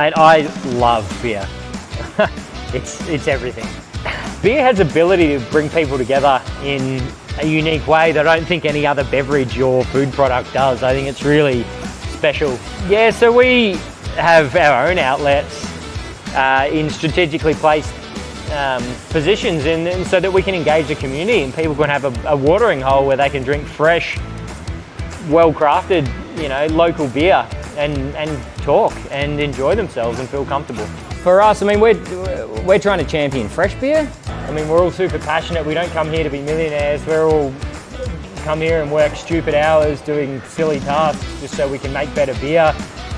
Mate, I love beer. It's everything. Beer has the ability to bring people together in a unique way that I don't think any other beverage or food product does. I think it's really special. Yeah, so we have our own outlets in strategically placed positions, and so that we can engage the community and people can have a watering hole where they can drink fresh, well-crafted, local beer and talk and enjoy themselves and feel comfortable. For us, I mean, we're trying to champion fresh beer. I mean, we're all super passionate. We don't come here to be millionaires. We're all come here and work stupid hours doing silly tasks just so we can make better beer.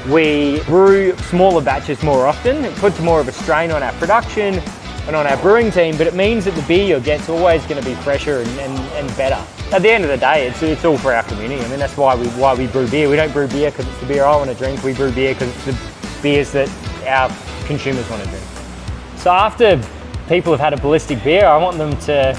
We brew smaller batches more often. It puts more of a strain on our production and on our brewing team, but it means that the beer you get's always going to be fresher and better. At the end of the day, it's all for our community. I mean, that's why we brew beer. We don't brew beer because it's the beer I want to drink. We brew beer because it's the beers that our consumers want to drink. So after people have had a Ballistic beer, I want them to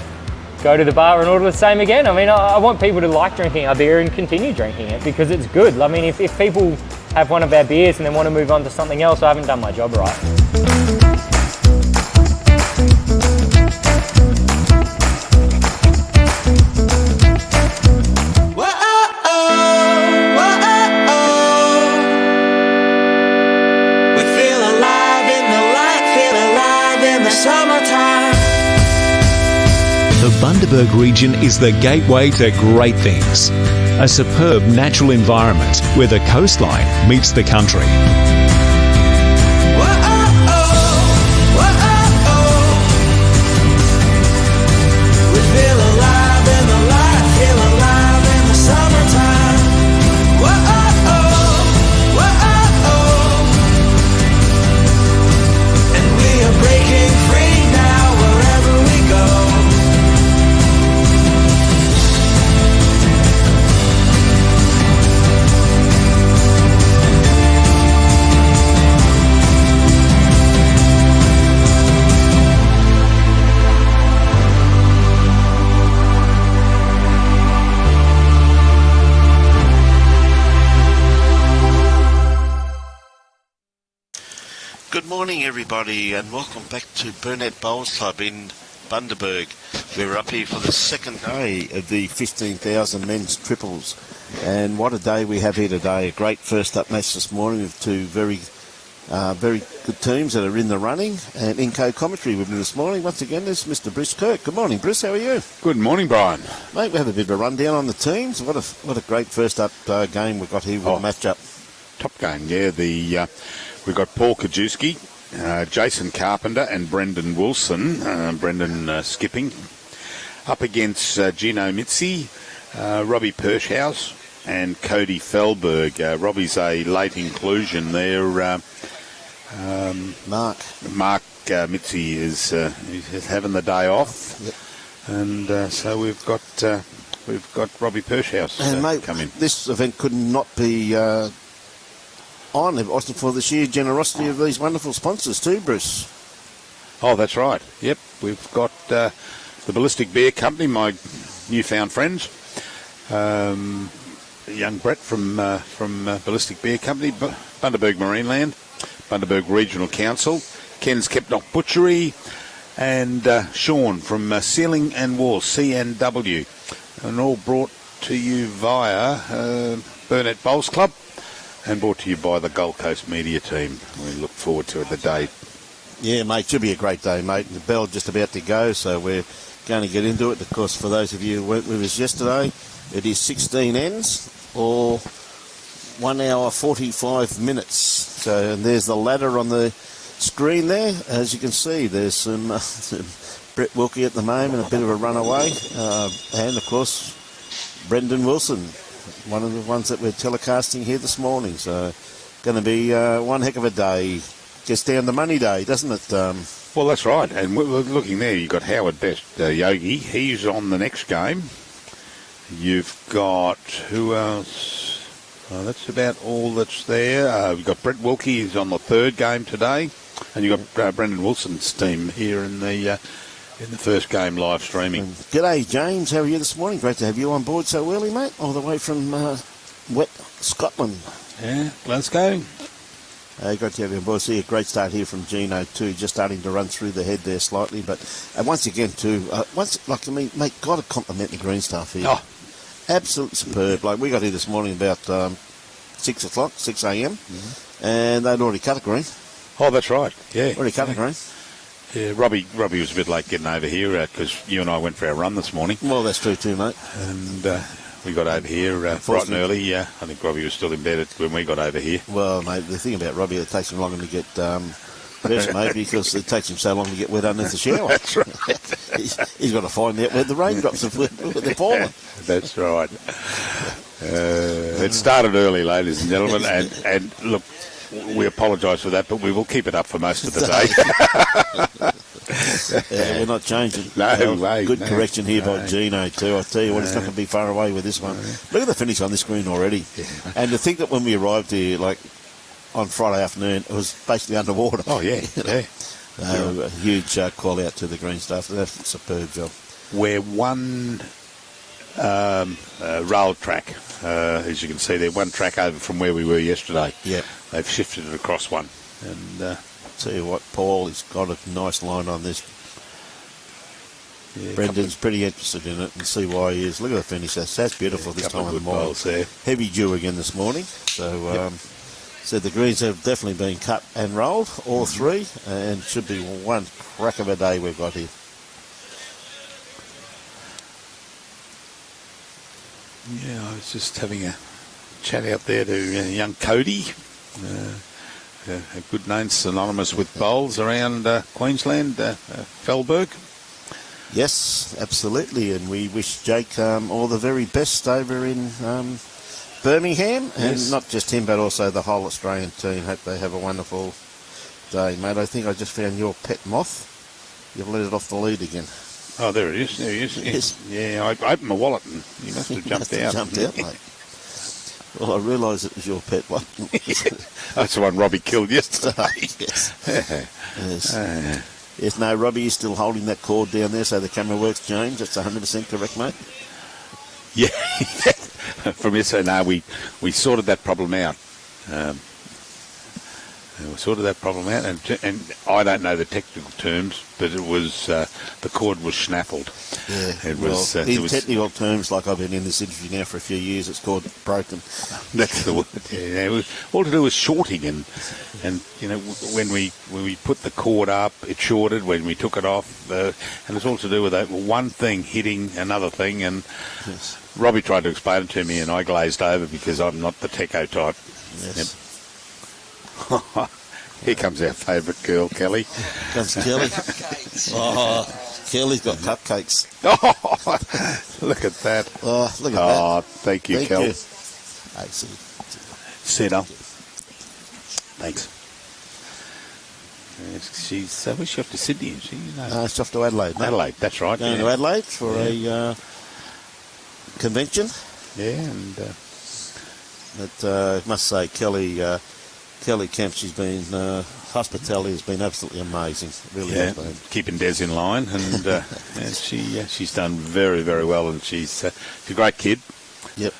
go to the bar and order the same again. I mean, I want people to like drinking our beer and continue drinking it because it's good. I mean, if people have one of our beers and then want to move on to something else, I haven't done my job right. The Bundaberg region is the gateway to great things. A superb natural environment where the coastline meets the country. Good morning everybody and welcome back to Burnett Bowls Club in Bundaberg. We're up here for the second day of the 15,000 men's triples, and what a day we have here today. A great first up match this morning with two very good teams that are in the running, and in co-commentary with me this morning once again is Mr. Bruce Kirk. Good morning Bruce, how are you? Good morning Brian. Mate, we have a bit of a rundown on the teams. What a great first up game we've got here with a match-up. Top game, yeah. We've got Paul Kajewski, Jason Carpenter and Brendan Wilson, Brendan skipping, up against Gino Mizzi, Robbie Pershouse and Cody Fehlberg. Robbie's a late inclusion there. Mark Mizzi is having the day off. Yep. And so we've got Robbie Pershouse and mate, coming. This event could not be on if it wasn't for the sheer generosity of these wonderful sponsors too, Bruce. Oh, that's right. Yep, we've got the Ballistic Beer Company, my newfound friends. Young Brett from Ballistic Beer Company, Bundaberg Marineland, Bundaberg Regional Council, Ken's Kepnock Butchery, and Sean from Ceiling and Walls, CNW, and all brought to you via Burnett Bowls Club. And brought to you by the Gold Coast media team. We look forward to the day. Yeah, mate, should be a great day, mate. The bell just about to go, so we're going to get into it. Of course, for those of you who weren't with us yesterday, it is 16 ends or 1 hour 45 minutes. So, and there's the ladder on the screen there. As you can see, there's some Brett Wilkie at the moment, a bit of a runaway, and of course Brendan Wilson, one of the ones that we're telecasting here this morning. So going to be one heck of a day. Gets down to money day, doesn't it? Well, that's right. And we're looking there, you've got Howard Best, Yogi. He's on the next game. You've got, who else? That's about all that's there. We've got Brett Wilkie, he's on the third game today. And you've got Brendan Wilson's team here in the first game live streaming. G'day, James. How are you this morning? Great to have you on board so early, mate. All the way from wet Scotland. Yeah, Glasgow. Great to have you on board. See a great start here from Gino too, just starting to run through the head there slightly. But once again too, mate, got to compliment the green stuff here. Oh. Absolutely superb. Like we got here this morning about 6 o'clock, 6 a.m. And they'd already cut a green. Oh, that's right. Yeah. Already cut a green. Yeah, Robbie was a bit late getting over here because you and I went for our run this morning. Well, that's true too, mate. And we got over here bright and early. I think Robbie was still in bed when we got over here. Well, mate, the thing about Robbie, it takes him longer to get dressed, mate, because it takes him so long to get wet underneath the shower. That's right. He's got to find out where the raindrops are, where they're falling. That's right. It started early, ladies and gentlemen, and look, we apologise for that, but we will keep it up for most of the day. We're not changing. No way. Good no, correction here no. by Gino too. I tell you what, it's not going to be far away with this one. Look at the finish on this screen already. And to think that when we arrived here, like on Friday afternoon, it was basically underwater. Oh yeah, yeah. A huge call out to the green stuff. That's a superb job. We're one rail track, as you can see there, one track over from where we were yesterday. Yeah. They've shifted it across one. And tell you what, Paul has got a nice line on this. yeah, Brendan's pretty interested in it and see why he is. Look at the finish. That's beautiful this time of the morning. There. Heavy dew again this morning. So, so the greens have definitely been cut and rolled, all three, and should be one crack of a day we've got here. Yeah, I was just having a chat out there to young Cody, a good name synonymous with bowls around Queensland, Fehlberg. Yes, absolutely, and we wish Jake all the very best over in Birmingham, and Yes. not just him, but also the whole Australian team. Hope they have a wonderful day, mate. I think I just found your pet moth. You've let it off the lead again. Oh, there it is. There he is. Yes. Yeah, I opened my wallet and he must have jumped out. Jumped out, mate. Well, I realised it was your pet one. That's the one Robbie killed yesterday. Yes. Yes. Yes, no, Robbie is still holding that cord down there so the camera works, James. That's 100% correct, mate. Yeah. From yesterday, no, we sorted that problem out. We sorted that problem out, and I don't know the technical terms, but it was the cord was snaffled. Yeah, It was. in technical terms, like I've been in this industry now for a few years, it's called broken. That's the word. Yeah, it was, all to do was shorting, and you know when we put the cord up, it shorted. When we took it off, and it's all to do with that one thing hitting another thing. And Yes. Robbie tried to explain it to me, and I glazed over because I'm not the techo type. Yes. Here comes our favourite girl, Kelly. Comes Kelly. Oh, Kelly's got cupcakes. Oh, look at that. Oh, look at Oh, that. thank you, Thank Kel. you. Hey, see. Sit up. Thanks. She's where's she off to Sydney? Is she? No. It's off to Adelaide, mate. Adelaide, that's right. Going to Adelaide for a convention. Yeah, and But I must say, Kelly Kemp, she's been, hospitality has been absolutely amazing. Really yeah, has been. keeping Des in line, and yeah, she's done very, very well, and she's a great kid. Yep.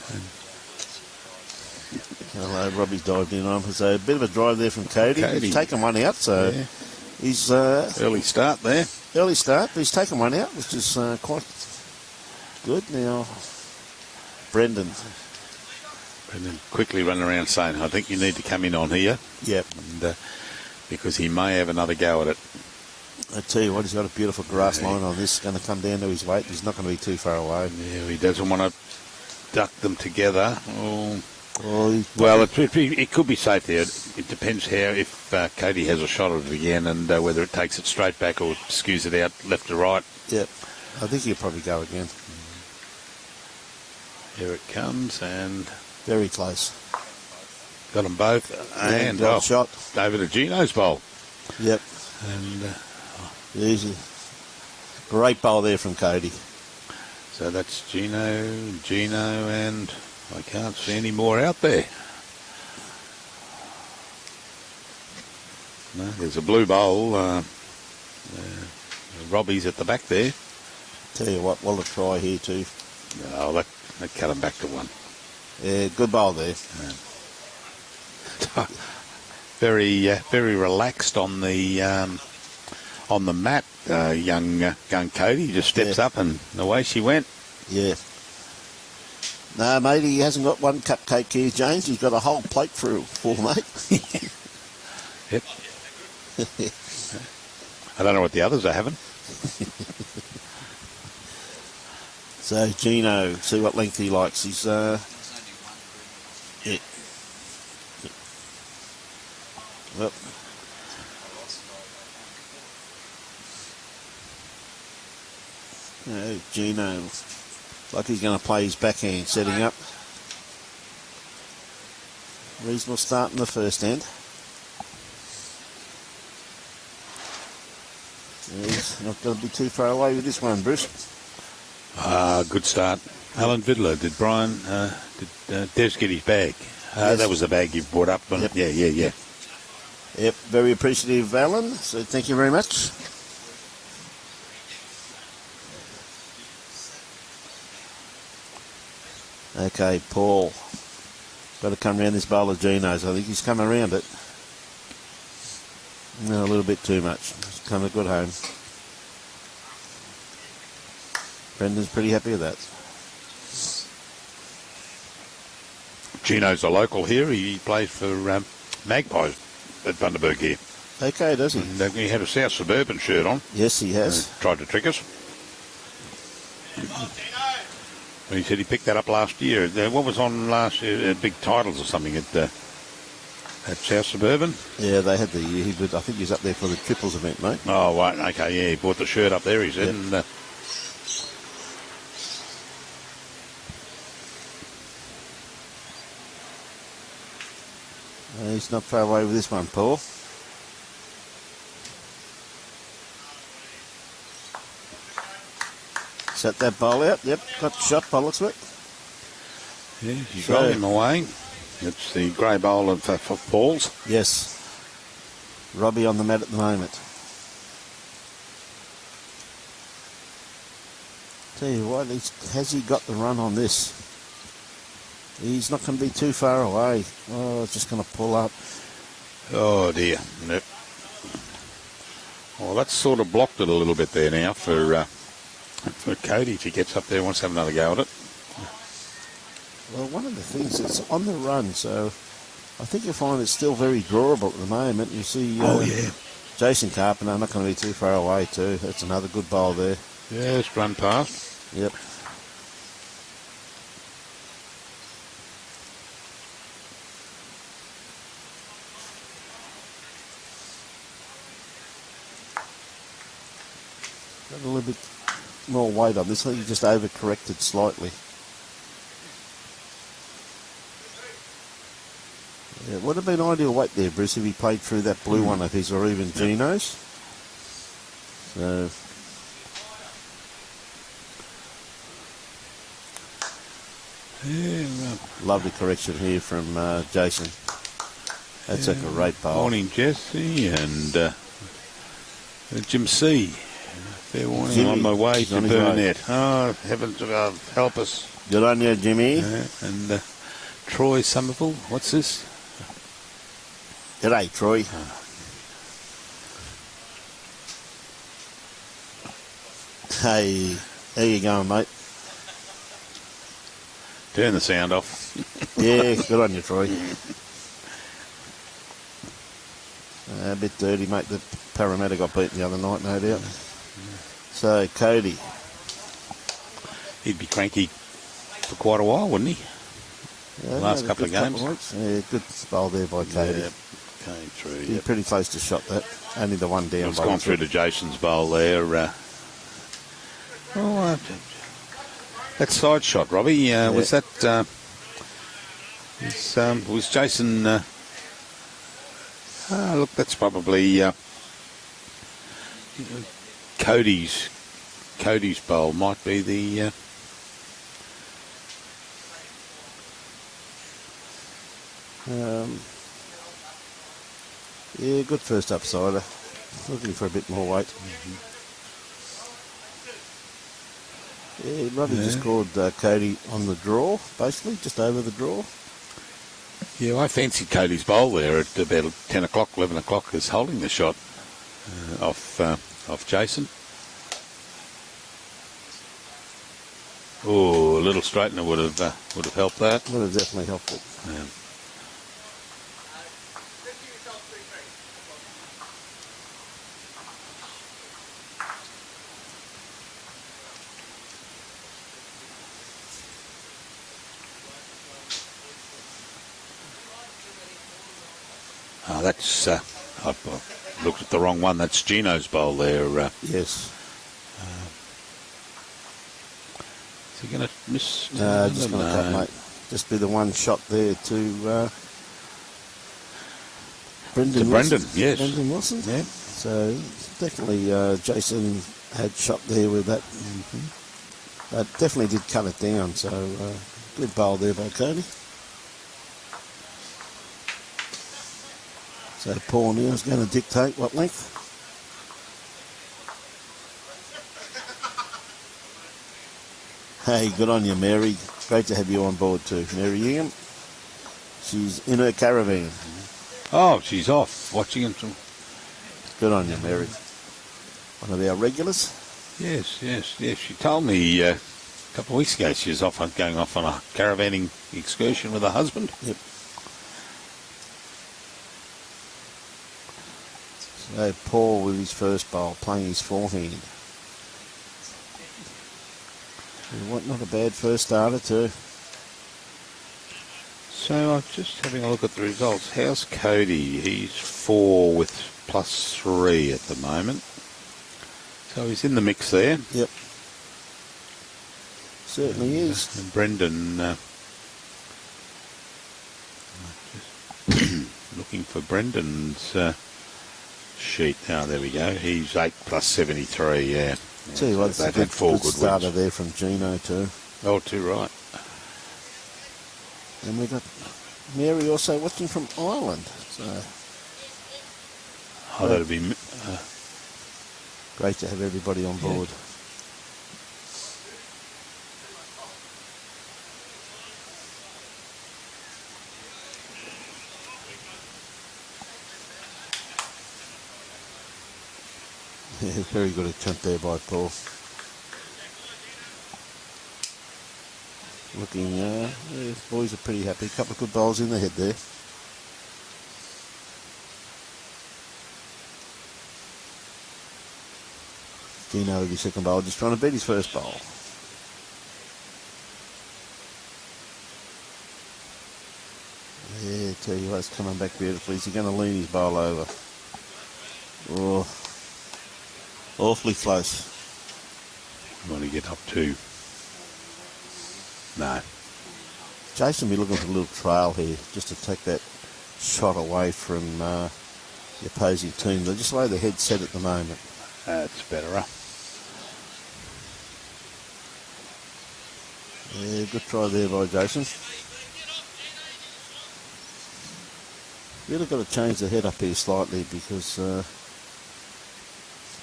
Hello, Robbie's dived in on. So a bit of a drive there from Cody. He's taken one out, so Yeah. he's Early start there. early start, but he's taken one out, which is quite good. Now, Brendan. Brendan quickly running around saying, I think you need to come in on here, Yep. and because he may have another go at it. I tell you what, he's got a beautiful grass line on this. Going to come down to his weight. He's not going to be too far away. Yeah, he doesn't want to duck them together. Oh. Well, It could be safe there. It depends how, if Cody has a shot at it again, and whether it takes it straight back or skews it out left to right. yep. I think he'll probably go again. Here it comes, and Very close. got them both. And got a shot. over to Gino's bowl. Yep. And Easy. Great bowl there from Cody. so that's Gino, and I can't see any more out there. No, there's a blue bowl. Robbie's at the back there. Tell you what, what a try here too. Oh, that cut him back to one. Yeah, good bowl there. very relaxed on the mat. Young Cody just steps up and away she went. Yeah. No, mate, he hasn't got one cupcake here, James. He's got a whole plate for mate. Yep. I don't know what the others are having. So Gino, see what length he likes. He's yeah. Well. Gino, like he's going to play his backhand, setting up. Reasonable start in the first end. He's not going to be too far away with this one, Bruce. Good start. Alan Vidler, did Brian, did Des get his bag? Yes. That was the bag you brought up. Yep. Yeah. Yep, very appreciative, Alan. So thank you very much. Okay, Paul. Got to come around this bowl of Gino's. I think he's come around it. No, a little bit too much. It's come a good home. Brendan's pretty happy with that. Gino's a local here. He plays for Magpies at Bundaberg here. Okay, does he? And he had a South Suburban shirt on. Yes, he has. Tried to trick us. He said he picked that up last year. What was on last year? Big titles or something at South Suburban? Yeah, they had the. I think he's up there for the triples event, mate. Oh, right. Okay, yeah. He bought the shirt up there, he said. Yep. And, he's not far away with this one, Paul. Set that bowl out. Yep, got the shot by the looks of it. yeah, he's rolling him away. It's the grey bowl of for Paul's. Yes. Robbie on the mat at the moment. Tell you what, has he got the run on this? He's not going to be too far away. Oh, just going to pull up. Oh, dear. Yep. Well, that's sort of blocked it a little bit there now for Cody. If he gets up there, wants to have another go at it. Well, one of the things, it's on the run, so I think you'll find it's still very drawable at the moment. You see Jason Carpenter not going to be too far away too. That's another good bowl there. Yeah, it's run past. Yep. Got a little bit more weight on this. I think he just overcorrected slightly. Yeah, it would have been ideal weight there, Bruce, if he played through that blue one of his or even Gino's. So... Yeah, lovely correction here from Jason. That's a great bowl. Morning, Jesse, and Jim C. Fair warning, Jimmy, on my way he's to on his way. Burnett. Oh, heavens above, help us. Good on you, Jimmy. And Troy Somerville, what's this? G'day, Troy. Hey, how you going, mate? Turn the sound off. Yeah, good on you, Troy. A bit dirty, mate. The Parramatta got beaten the other night, no doubt. So, Cody. He'd be cranky for quite a while, wouldn't he? Yeah, Last couple of games. Yeah, good bowl there by Cody. Yeah, came through. He's pretty close to shot that. Only the one down. It's gone through to Jason's bowl there. That side shot, Robbie, was that... was Jason... look, that's probably Cody's bowl. Might be the... yeah, good first upsider. Looking for a bit more weight. Yeah, Robbie just called Cody on the draw, basically, just over the draw. Yeah, I fancied Cody's bowl there at about 10 o'clock, 11 o'clock, is holding the shot off Jason. Oh, a little straightener would have helped that. Would have definitely helped it. Yeah. Oh, that's I've looked at the wrong one. That's Gino's bowl there. Yes. Is he going to miss? Just going to cut, mate. Just be the one shot there to Brendan Wilson. Yes. Brendan Wilson. Yeah. So definitely Jason had shot there with that. That definitely did cut it down. So good bowl there by Cody. So Paul Neal's going to dictate what length. Hey, good on you, Mary. Great to have you on board too. Mary Ingham. She's in her caravan. Oh, she's off watching him. Good on you, Mary. One of our regulars. Yes. She told me a couple of weeks ago she was going off on a caravanning excursion with her husband. Yep. So Paul with his first bowl, playing his forehand. What, not a bad first starter too. So I'm just having a look at the results. How's Cody? He's 4 with +3 at the moment. So he's in the mix there. Yep. Certainly is. And Brendan, just looking for Brendan's sheet. Oh, there we go. He's 8 +73, yeah. Tell you what, it's a good starter wins there from Gino too. Oh, too right. And we got Mary also watching from Ireland. So That'd be great to have everybody on board. Yeah, very good attempt there by Paul. Looking, the boys are pretty happy. A couple of good bowls in the head there. Gino with his second bowl, just trying to beat his first bowl. Yeah, tell you what, it's coming back beautifully. Is he going to lean his bowl over? Oh, awfully close. want to get up to. No. Jason will be looking for a little trail here just to take that shot away from the opposing team. They're just the way the head's set at the moment. That's better, huh? Yeah, good try there by Jason. Really got to change the head up here slightly because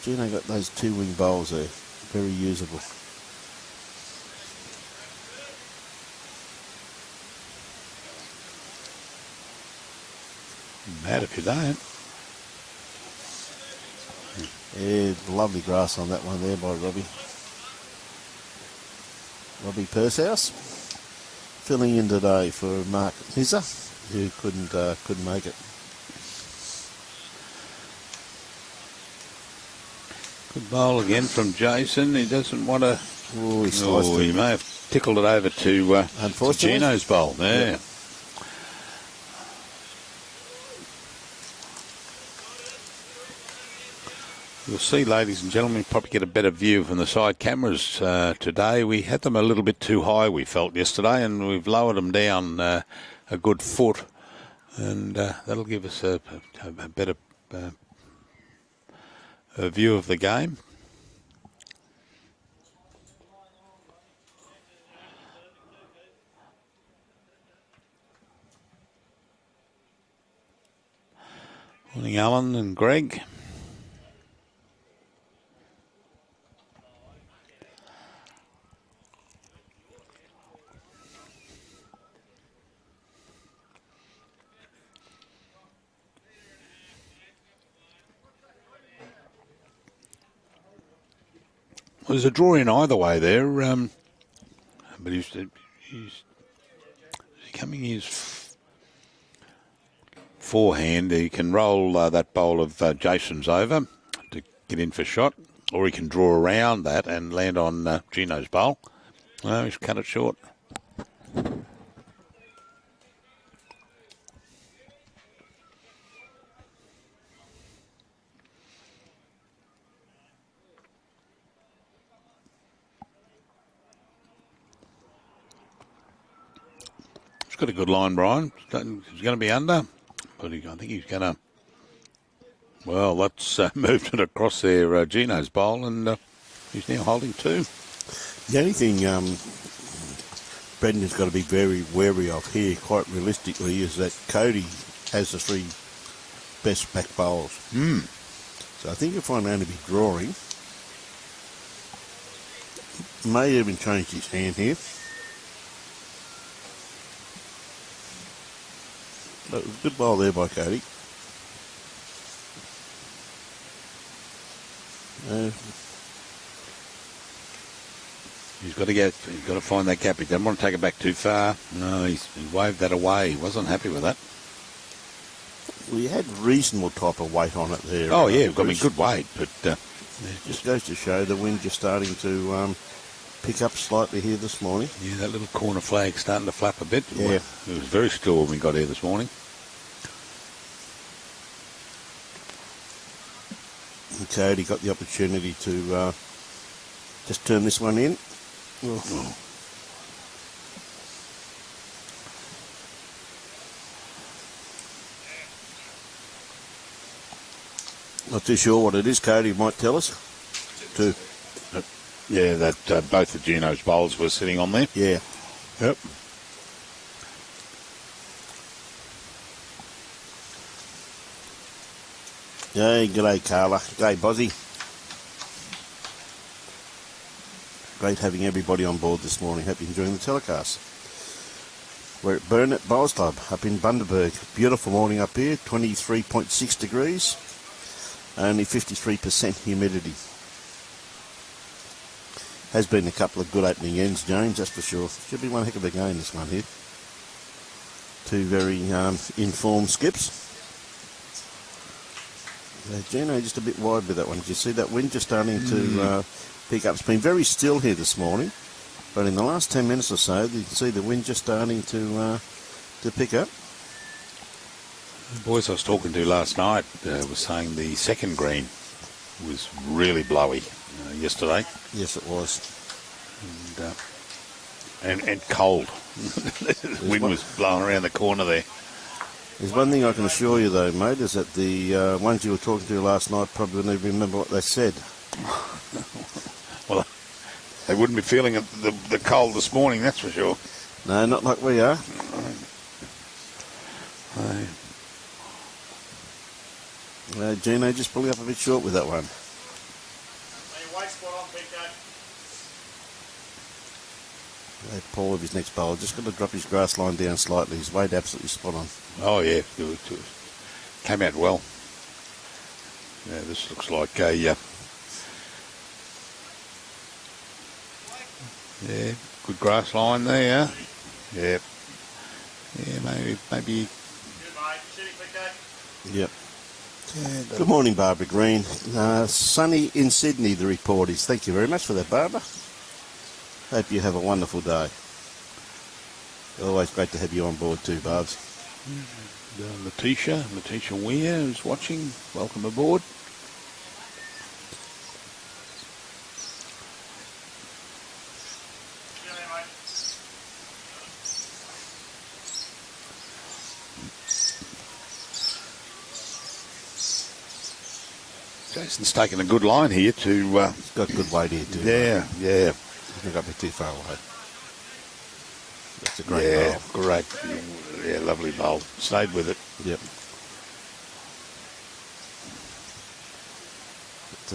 Gino got those two wing bowls there. Very usable. Mad if you don't. Yeah, lovely grass on that one there by Robbie. Robbie Pershouse filling in today for Mark Mizzi, who couldn't make it. Good bowl again from Jason. He doesn't want to. Oh, he sliced it. He may have tickled it over to Gino's bowl there. Yeah. You'll see, ladies and gentlemen, probably get a better view from the side cameras today. We had them a little bit too high, we felt, yesterday, and we've lowered them down a good foot, and that'll give us a better view of the game. Morning, Alan and Greg. There's a draw in either way there, but he's coming his forehand. He can roll that bowl of Jason's over to get in for shot, or he can draw around that and land on Gino's bowl. No, he's cut it short. He's got a good line, Brian. He's going to be under, but I think he's going to. Well, that's moved it across there, Gino's bowl, and he's now holding 2. The only thing Brendan's got to be very wary of here, quite realistically, is that Cody has the 3 best back bowls. So I think if I'm going to be drawing, may even change his hand here. But it was a good bowl there by Cody. He's got to find that gap. He doesn't want to take it back too far. No, he waved that away. He wasn't happy with that. We had reasonable type of weight on it there. Oh, yeah, I mean, good weight, but... it just goes to show the wind just starting to pick up slightly here this morning. Yeah, that little corner flag starting to flap a bit. Yeah. It was very still when we got here this morning. And Cody got the opportunity to just turn this one in. Oh. Not too sure what it is. Cody might tell us. Two. Yeah, that both of Gino's bowls were sitting on there. Yeah. Yep. Hey, g'day Carla. G'day Bozzy. Great having everybody on board this morning. Hope you're enjoying the telecast. We're at Burnett Bowls Club up in Bundaberg. Beautiful morning up here, 23.6 degrees. Only 53% humidity. Has been a couple of good opening ends, James, that's for sure. Should be one heck of a game, this one here. 2 very informed skips. Gino just a bit wide with that one. Did you see that wind just starting to pick up? It's been very still here this morning, but in the last 10 minutes or so, you can see the wind just starting to pick up. The boys I was talking to last night was saying the second green was really blowy yesterday. Yes, it was. And cold. The wind was blowing around the corner there. There's one thing I can assure you, though, mate, is that the ones you were talking to last night probably wouldn't even remember what they said. Well, they wouldn't be feeling the cold this morning, that's for sure. No, not like we are. Gino just pulling up a bit short with that one. Paul with his next bowl, just got to drop his grass line down slightly. He's weighed absolutely spot on. Oh, yeah. It came out well. Yeah, this looks like a... yeah, good grass line there, yeah. Yeah, maybe... Yep. Yeah, good morning, Barbara Green. Sunny in Sydney, the report is. Thank you very much for that, Barbara. Hope you have a wonderful day. Always great to have you on board too, Barbs. Letitia Weir is watching. Welcome aboard. Jason's taken a good line here to... He's got good weight here too. Yeah. Hasn't got me too far away. That's a great bowl. Great. Yeah, lovely bowl. Stayed with it. Yep. But,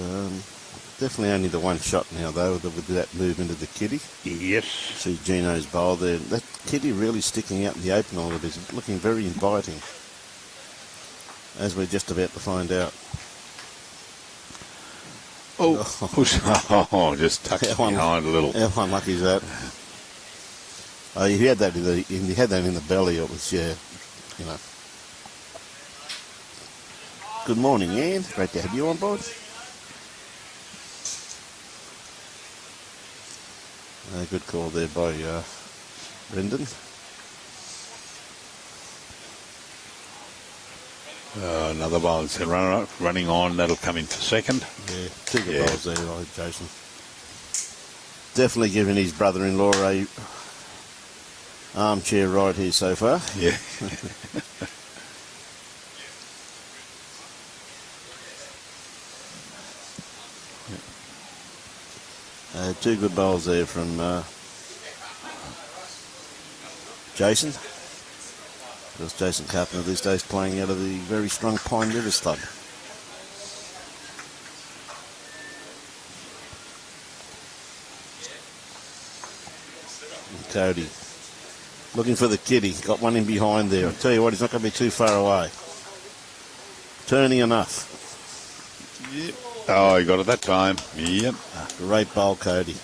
definitely only the one shot now, though, with that movement of the kitty. Yes. See Gino's bowl there. That kitty really sticking out in the open all of it is looking very inviting, as we're just about to find out. Oh, push. Oh, just tucked behind a little. How unlucky is that? Oh, you had that in the belly. It was, yeah, you know. Good morning, Anne. Great to have you on board. Good call there by Brendan. Another ball. It's running on. That'll come in for second. Yeah, two good bowls there, I think, Jason. Definitely giving his brother-in-law a armchair ride here so far. Yeah. Two good bowls there from Jason. Of course, Jason Carpenter these days playing out of the very strong Pine Rivers club. And Cody looking for the kitty. Got one in behind there. I'll tell you what, he's not going to be too far away. Turning enough. Yep. Oh, he got it that time. Yep. Great bowl, Cody.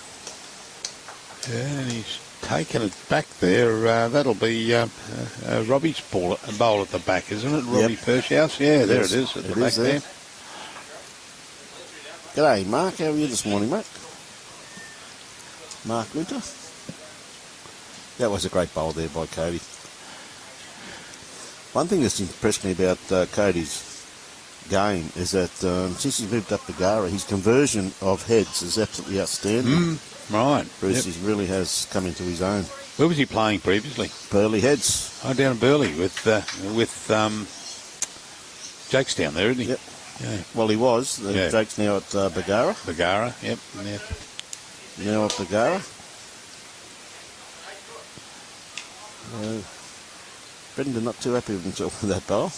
Yeah, and he's taken it back there. That'll be Robbie's bowl at the back, isn't it? Robbie Pershouse. Yeah, there it is at the back there. G'day, Mark. How are you this morning, mate? Mark Winter. That was a great bowl there by Cody. One thing that's impressed me about Cody's game is that since he's moved up Bagara, his conversion of heads is absolutely outstanding. Right. Bruce he really has come into his own. Where was he playing previously? Burley Heads. Oh, down in Burley with Jake's down there, isn't he? Yep. Yeah. Well, he was. Jake's now at Bagara. Bagara, yep. Now at Bagara. Brendan not too happy with himself with that bowl.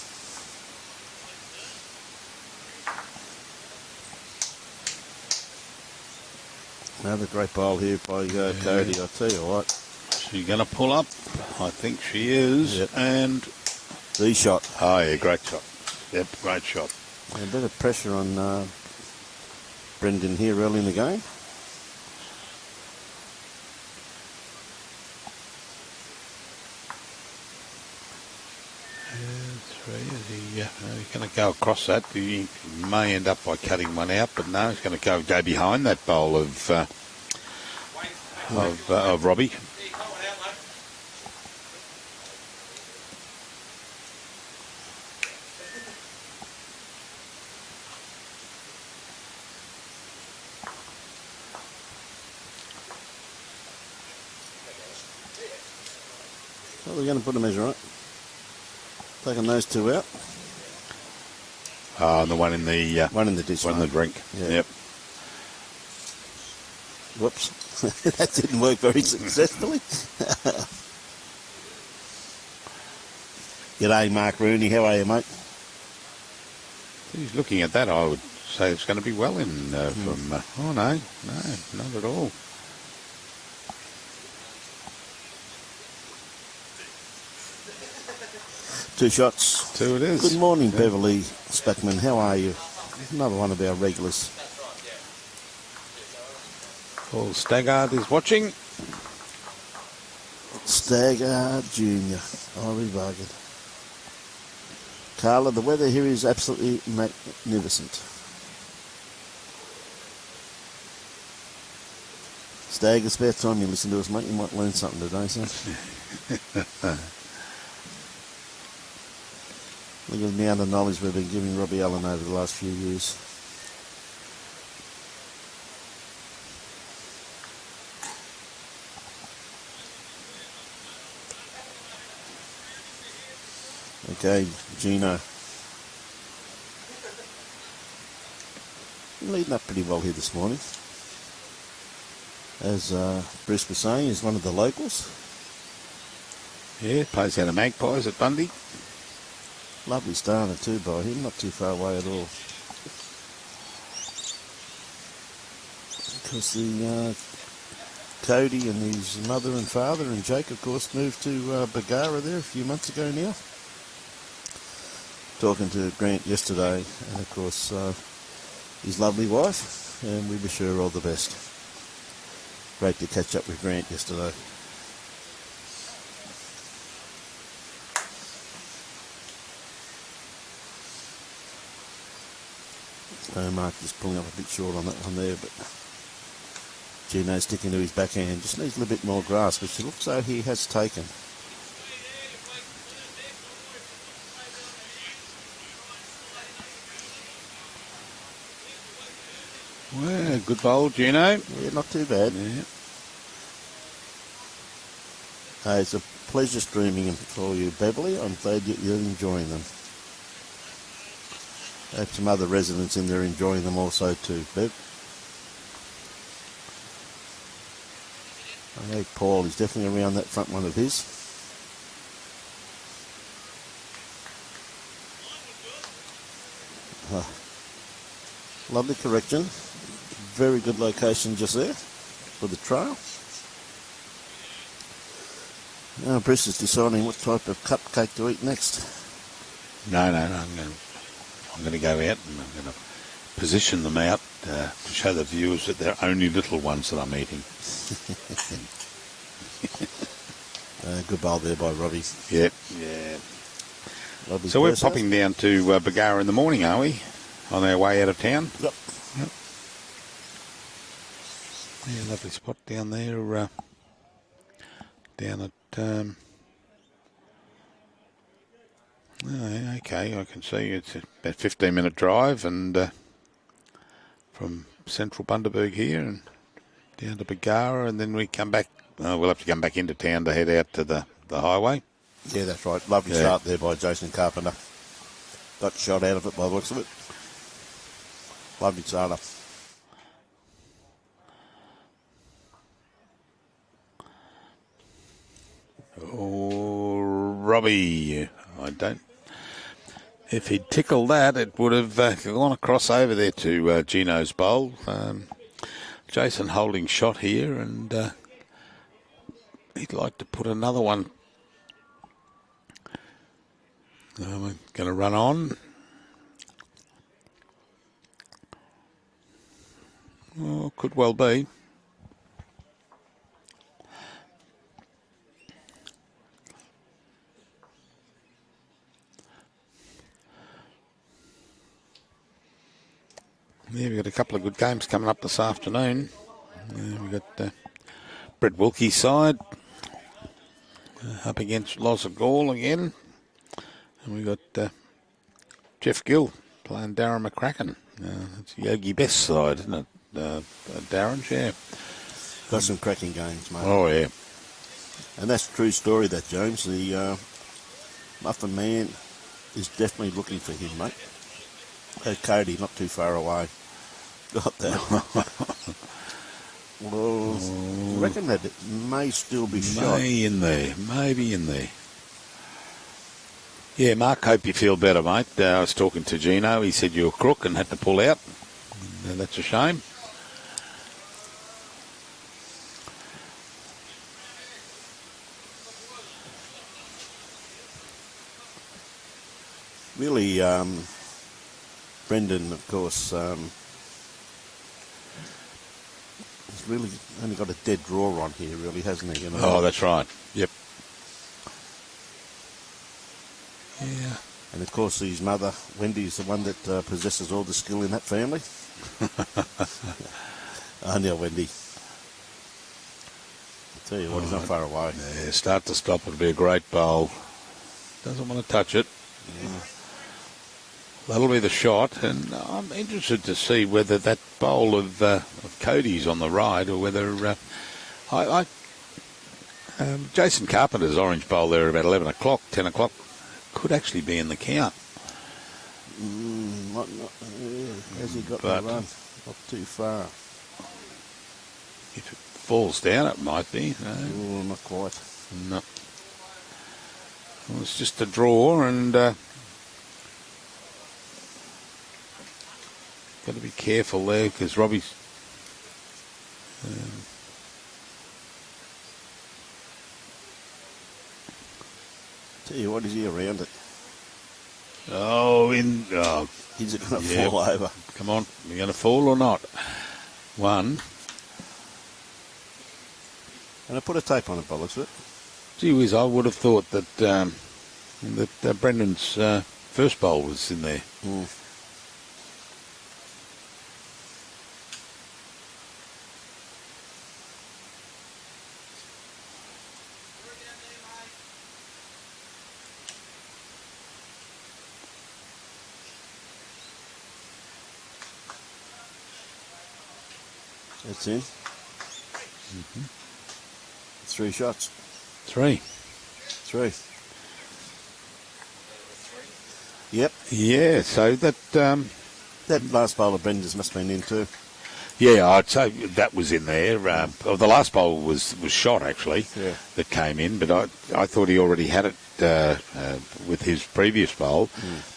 Another great bowl here by Cody, I'll tell you what. She's going to pull up. I think she is. Yep. And the shot. Oh, yeah, great shot. Yep, great shot. A bit of pressure on Brendan here early in the game. He's going to go across that. He may end up by cutting one out, but no, he's going to go behind that bowl of Robbie. Well, we're going to put a measure on it. Taking those two out. And the one in the dish. One in the drink. Yeah. Yep. Whoops. That didn't work very successfully. G'day, Mark Rooney. How are you, mate? He's looking at that. I would say it's going to be well in from. Oh no, not at all. Two shots. Two it is. Good morning, Beverly Spackman. How are you? Another one of our regulars. Paul Staggard is watching. Staggard Jr. Ivy Bargain. Carla, the weather here is absolutely magnificent. Stag, it's about time you listen to us, mate. You might learn something today, son. Look at the amount of knowledge we've been giving Robbie Allen over the last few years. Okay, Gino. You're leading up pretty well here this morning. As Bruce was saying, he's one of the locals. Yeah, plays out of Magpies at Bundy. Lovely starter too by him, not too far away at all. Because the Cody and his mother and father and Jake, of course, moved to Bagara there a few months ago now. Talking to Grant yesterday, and of course his lovely wife. and we wish her all the best. Great to catch up with Grant yesterday. Mark just pulling up a bit short on that one there, but Gino's sticking to his backhand. Just needs a little bit more grass, which it looks like he has taken. Well, good bowl, Gino. Yeah, not too bad. Yeah. It's a pleasure streaming for you, Beverly. I'm glad you're enjoying them. I have some other residents in there enjoying them also too, Bev. I know Paul is definitely around that front one of his. Lovely correction. Very good location just there for the trail. Now Bruce is deciding what type of cupcake to eat next. No. I'm going to go out and I'm going to position them out to show the viewers that they're only little ones that I'm eating. Good bowl there by Robbie. Yep. Yeah. Lovely So we're person. popping down to Bargara in the morning, are we? On our way out of town? Yep. Yeah, lovely spot down there. Down at... Oh, okay, I can see it's about 15-minute drive and from central Bundaberg here and down to Bargara, and then we come back. We'll have to come back into town to head out to the highway. Yeah, that's right. Lovely start there by Jason Carpenter. Got shot out of it by the looks of it. Lovely starter. Oh, Robbie, I don't. If he'd tickled that, it would have gone across over there to Gino's bowl. Jason holding shot here, and he'd like to put another one. I'm going to run on. Oh, could well be. Yeah, we've got a couple of good games coming up this afternoon. We've got Brett Wilkie's side up against Loz of Gaul again. And we've got Jeff Gill playing Darren McCracken. It's Yogi Best's side, isn't it, Darren? Yeah. Got some cracking games, mate. Oh, yeah. And that's a true story, that, James. The Muffin Man is definitely looking for him, mate. Cody, not too far away. Got that. Well, I reckon that it may still be shot. Maybe in there. Yeah, Mark, hope you feel better, mate. I was talking to Gino. He said you were crook and had to pull out. That's a shame. Really, Brendan, of course, he's really only got a dead draw on here, really, hasn't he? You know? Oh, that's right. Yep. Yeah. And of course, his mother, Wendy, is the one that possesses all the skill in that family. I know Wendy. I'll tell you what, he's not far away. Yeah, start to stop would be a great bowl. Doesn't want to touch it. Yeah. That'll be the shot, and I'm interested to see whether that bowl of Cody's on the right or whether Jason Carpenter's orange bowl there at about 11 o'clock, 10 o'clock, could actually be in the count. Has he got the run? Not too far. If it falls down, it might be. No. Oh, not quite. No. Well, it's just a draw, and got to be careful there because Robbie's. Tell you what, is he around it? Oh, He's going to fall over. Come on, are you going to fall or not? 1. And I put a tape on it, by the looks of it. Gee whiz, I would have thought that Brendan's first bowl was in there. Mm. That's in. 3 shots. 3. 3. Yep. Yeah, so that... That last bowl of Brendan's must have been in too. Yeah, I'd say that was in there. The last bowl was shot, actually, Yeah. that came in, but I thought he already had it with his previous bowl.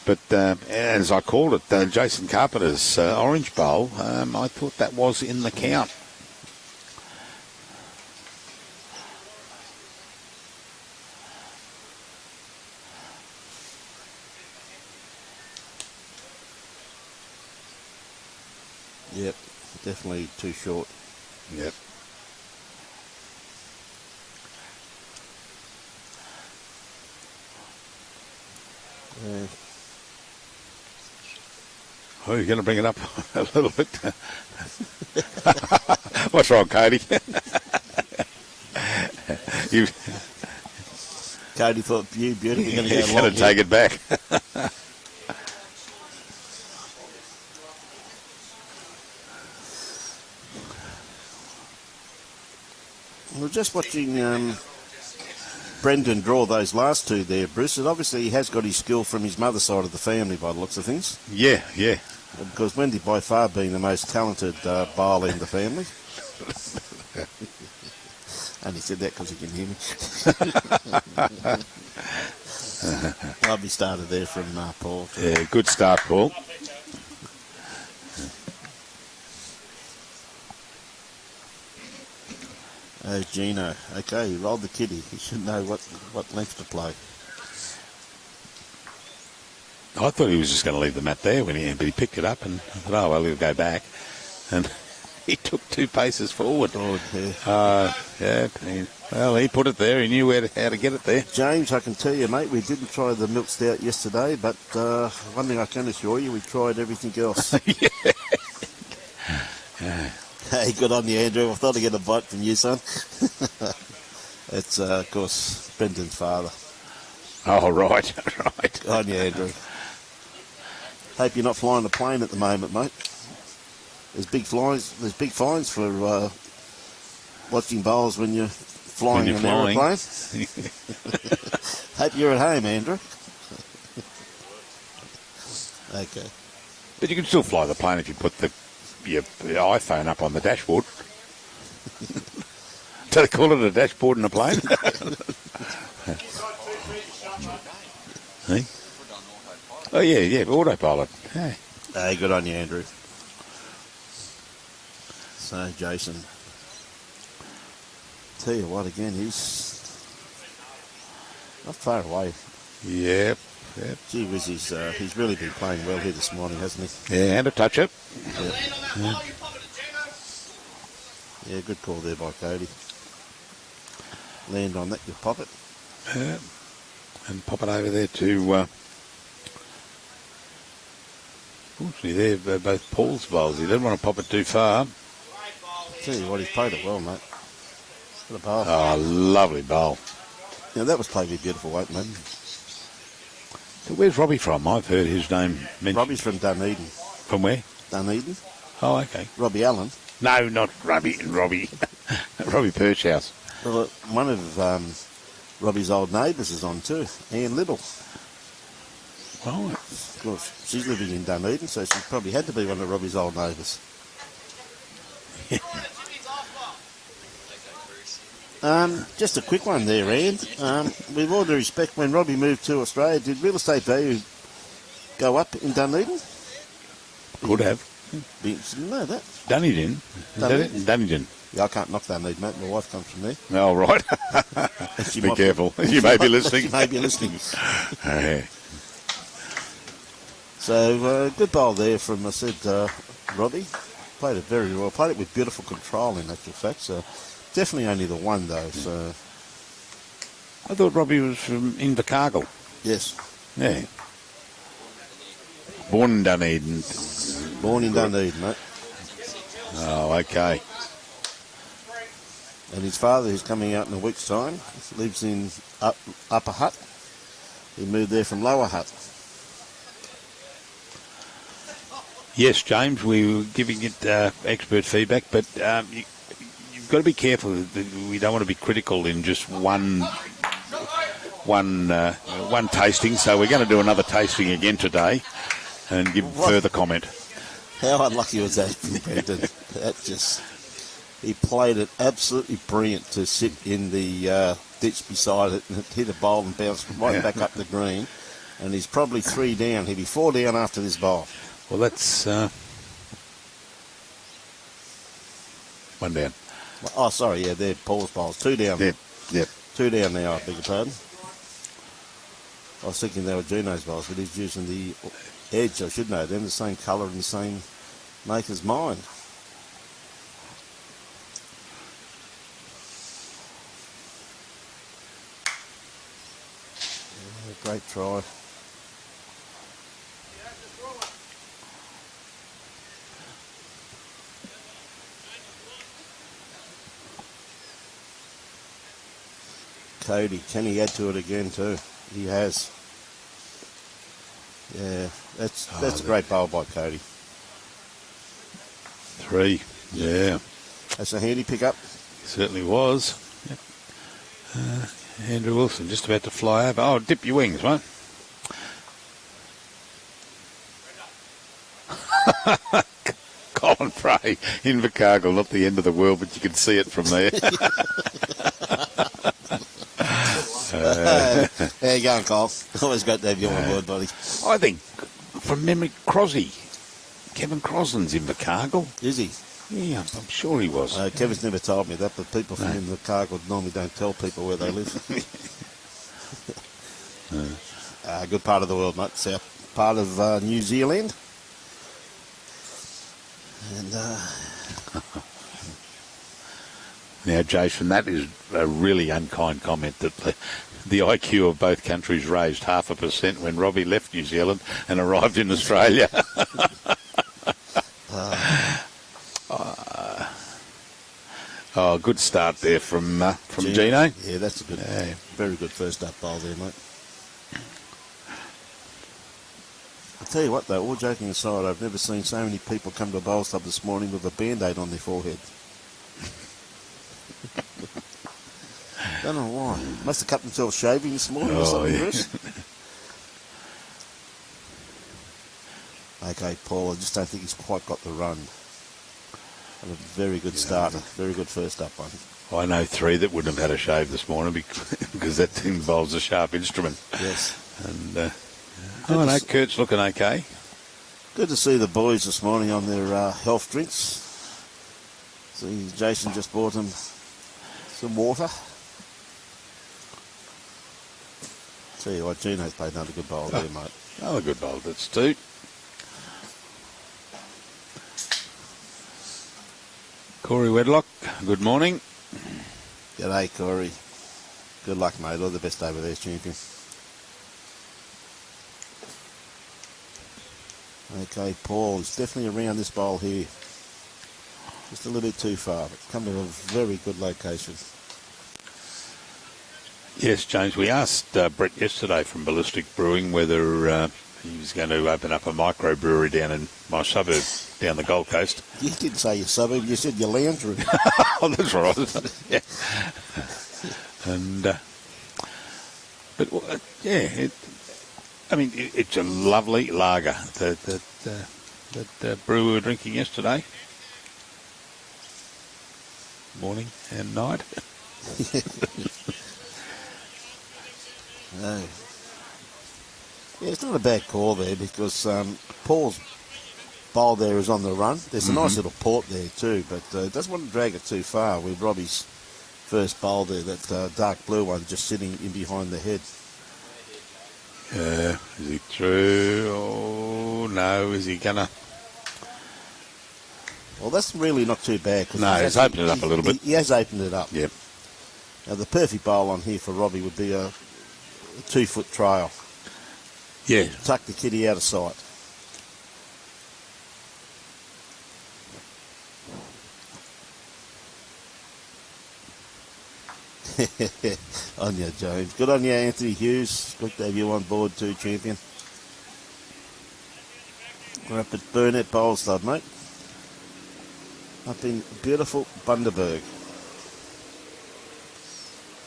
But as I called it, Jason Carpenter's orange bowl, I thought that was in the count. Yep, definitely too short. Yep. Oh, you're going to bring it up a little bit. What's wrong, Cody? Cody thought, you beauty, we're going to You're go going long to take it back. We're just watching Brendan draw those last 2 there, Bruce, and obviously he has got his skill from his mother's side of the family by the looks of things. Yeah. Because Wendy by far being the most talented bowler in the family. Only said that because he can hear me. Lovely started there from Paul. Yeah, good start, Paul. Oh, Gino. Okay, he rolled the kitty. He should know what length to play. I thought he was just going to leave the mat there but he picked it up and I thought, oh, well, he'll go back. And he took 2 paces forward. He put it there. He knew how to get it there. James, I can tell you, mate, we didn't try the milk stout yesterday, but one thing I can assure you, we tried everything else. Hey, good on you, Andrew. I thought I'd get a bite from you, son. It's, of course, Brendan's father. Oh, right. Good on you, Andrew. Hope you're not flying a plane at the moment, mate. There's big fines for watching bowls when you're flying an aeroplane. Hope you're at home, Andrew. Okay. But you can still fly the plane if you put your iPhone up on the dashboard. Do they call it a dashboard in a plane? Hey? Oh, yeah, autopilot. Hey. Hey, good on you, Andrew. So, Jason, tell you what, again, he's not far away. Yep. Gee whiz, he's really been playing well here this morning, hasn't he? Yeah, and a touch-up. Yeah, good call there by Cody. Land on that, you pop it. Yeah. And pop it over there to... Fortunately, they're both Paul's bowls. He didn't want to pop it too far. Tell you what, he's played it well, mate. What a bowl. Oh, lovely bowl. Yeah, that was played with beautiful weight, mate. So where's Robbie from? I've heard his name mentioned. Robbie's from Dunedin. From where? Dunedin? Oh, okay. Robbie Allen. No, not Robbie. Robbie Pershouse. Well, one of Robbie's old neighbours is on too, Anne Little. Right. Of course, she's living in Dunedin, so she probably had to be one of Robbie's old neighbours. Just a quick one there, Anne. With all due respect, when Robbie moved to Australia, did real estate value go up in Dunedin? Could have. No, that. Dunedin. Dunedin. Yeah, I can't knock Dunedin, mate. My wife comes from there. Oh, right. Be careful. You may be listening. She may be listening. Yeah. So, good bowl there from, I said, Robbie. played it very well. Played it with beautiful control in actual fact. So definitely only the one though. So I thought Robbie was from Invercargill. yes, Yeah. Born in Dunedin. born in Dunedin, mate. Oh, okay. And his father, who's coming out in a week's time, lives in Upper Hutt. He moved there from Lower Hutt. Yes, James, we were giving it expert feedback, but you've got to be careful. We don't want to be critical in just one tasting, so we're going to do another tasting again today and give further comment. How unlucky was that from Brendan? That just... He played it absolutely brilliant to sit in the ditch beside it and hit a bowl and bounce right back up the green. And he's probably 3 down. He'll be 4 down after this bowl. Well, that's 1 down. Oh, sorry, yeah, they're Paul's bowls. 2 down. Yep. 2 down now, I beg your pardon. I was thinking they were Gino's bowls, but he's using the edge. I should know them, the same colour and the same make as mine. Great try. Cody, can he add to it again too? He has. Yeah, that's a great bowl by Cody. 3. Yeah. That's a handy pickup. Certainly was. Yep. Andrew Wilson just about to fly over. Oh, dip your wings, mate. Colin Frey, Invercargill, not the end of the world, but you can see it from there. How you going, Cole? Always great to have you on board, buddy. I think, from memory, Kevin Crosland's Invercargill. Is he? Yeah, I'm sure he was. Kevin's never told me that, but people from Invercargill normally don't tell people where they live. Good part of the world, mate. South part of New Zealand. And now, Jason, that is a really unkind comment that the IQ of both countries raised 0.5% when Robbie left New Zealand and arrived in Australia. Oh, good start there from Gino. Yeah, that's a good, very good first up bowl there, mate. I'll tell you what, though, all joking aside, I've never seen so many people come to a bowl club this morning with a Band-Aid on their forehead. Don't know why. Must have cut themselves shaving this morning or something, Chris. Okay, Paul, I just don't think he's quite got the run. And a very good starter, very good first up one. I know 3 that wouldn't have had a shave this morning because that involves a sharp instrument. Yes. And I know Kurt's looking okay. Good to see the boys this morning on their health drinks. See, Jason just bought them some water. Tell you what, Gino's played another good bowl there, mate. Another good bowl, that's 2. Corey Wedlock, good morning. G'day, Corey. Good luck, mate. All the best over there, champion. Okay, Paul is definitely around this bowl here. Just a little bit too far, but come to a very good location. Yes, James, we asked Brett yesterday from Ballistic Brewing whether he was going to open up a microbrewery down in my suburb, down the Gold Coast. You didn't say your suburb, you said your lounge room. Oh, that's right. Yeah. And, but, yeah, it's a lovely lager that brew we were drinking yesterday. Morning and night. No. Yeah, it's not a bad call there because Paul's bowl there is on the run. There's a nice little port there too, but doesn't want to drag it too far with Robbie's first bowl there, that dark blue one just sitting in behind the head. Is he through? Oh, no, is he gonna? Well, that's really not too bad. No, he's opened it up a little bit. He has opened it up. Yep. Now, the perfect bowl on here for Robbie would be a 2-foot trail. Yeah. Tuck the kitty out of sight. On you, James. Good on you, Anthony Hughes. Good to have you on board too, champion. We're up at Burnett Bowl Stud, mate. Up in beautiful Bundaberg.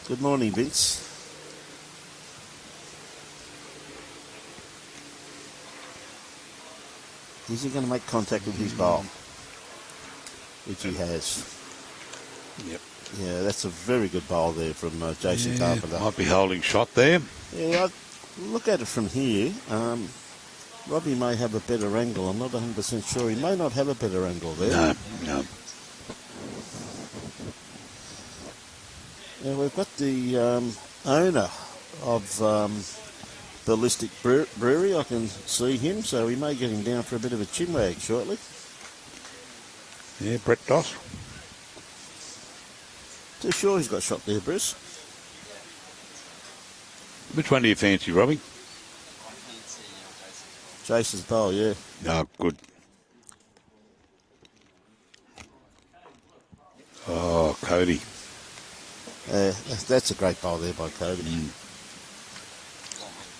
Good morning, Vince. Is he going to make contact with his bowl? Which he has. Yep. Yeah, that's a very good bowl there from Jason Carpenter. Might be holding shot there. Yeah, I look at it from here. Robbie may have a better angle. I'm not 100% sure. He may not have a better angle there. No. Yeah, we've got the owner of Ballistic Brewery. I can see him, so we may get him down for a bit of a chinwag shortly. Yeah, Brett Doss. Too sure he's got shot there, Bruce. Which one do you fancy, Robbie? Jason's bowl, yeah. Oh, good. Oh, Cody. That's a great bowl there by Cody.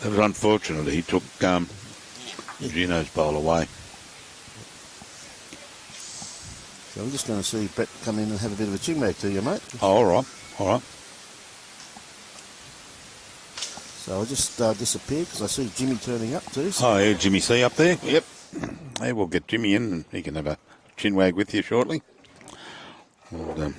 That was unfortunate. He took Gino's bowl away. So I'm just going to see Brett come in and have a bit of a chinwag to you, mate. Oh, all right. So I'll just disappear because I see Jimmy turning up too. So. Oh, yeah, Jimmy C up there. Yep. Hey, we'll get Jimmy in and he can have a chinwag with you shortly. And,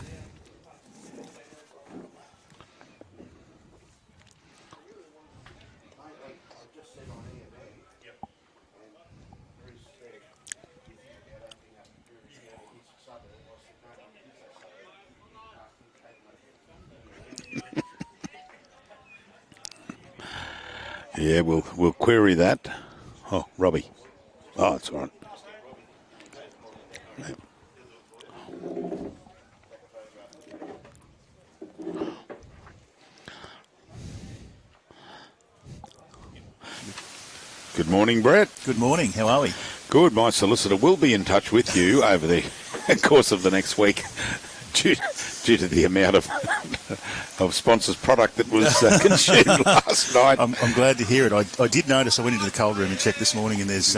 yeah, we'll query that. Oh, Robbie. Oh, it's all right. Good morning, Brett. Good morning. How are we? Good. My solicitor will be in touch with you over the course of the next week due to the amount of sponsors' product that was consumed last night. I'm glad to hear it. I did notice. I went into the cold room and checked this morning, and there's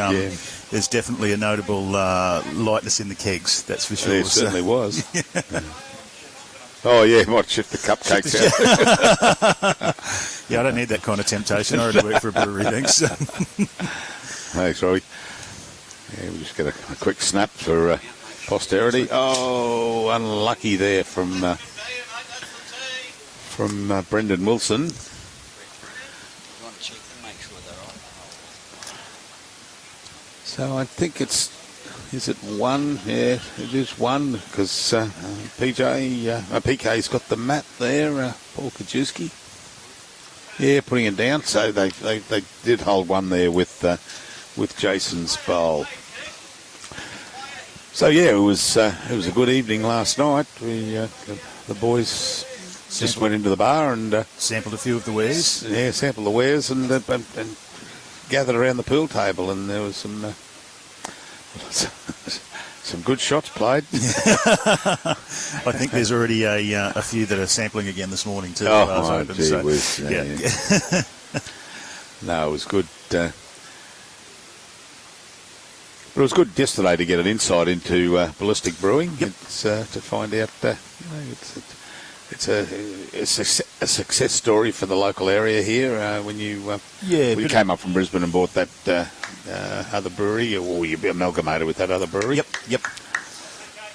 definitely a notable lightness in the kegs. That's for sure. There certainly was. Oh yeah, might shift the cupcakes out. Yeah, I don't need that kind of temptation. I already work for a brewery, thanks. Thanks, Robbie. Yeah, we just get a quick snap for posterity. Oh, unlucky there from Brendan Wilson. So I think is it one? Yeah, it is one because PK's got the mat there. Paul Kajewski. Yeah, putting it down. So they did hold one there with Jason's bowl. So yeah, it was a good evening last night. We the boys just went into the bar and sampled a few of the wares. Yeah, sampled the wares and gathered around the pool table, and there was some good shots played. I think there's already a few that are sampling again this morning too. Oh, open, gee so, whiz. Yeah. No, it was good. But it was good yesterday to get an insight into Ballistic Brewing. Yep. It's to find out. It's a success story for the local area here. When you came up from Brisbane and bought that other brewery, or you amalgamated with that other brewery. Yep.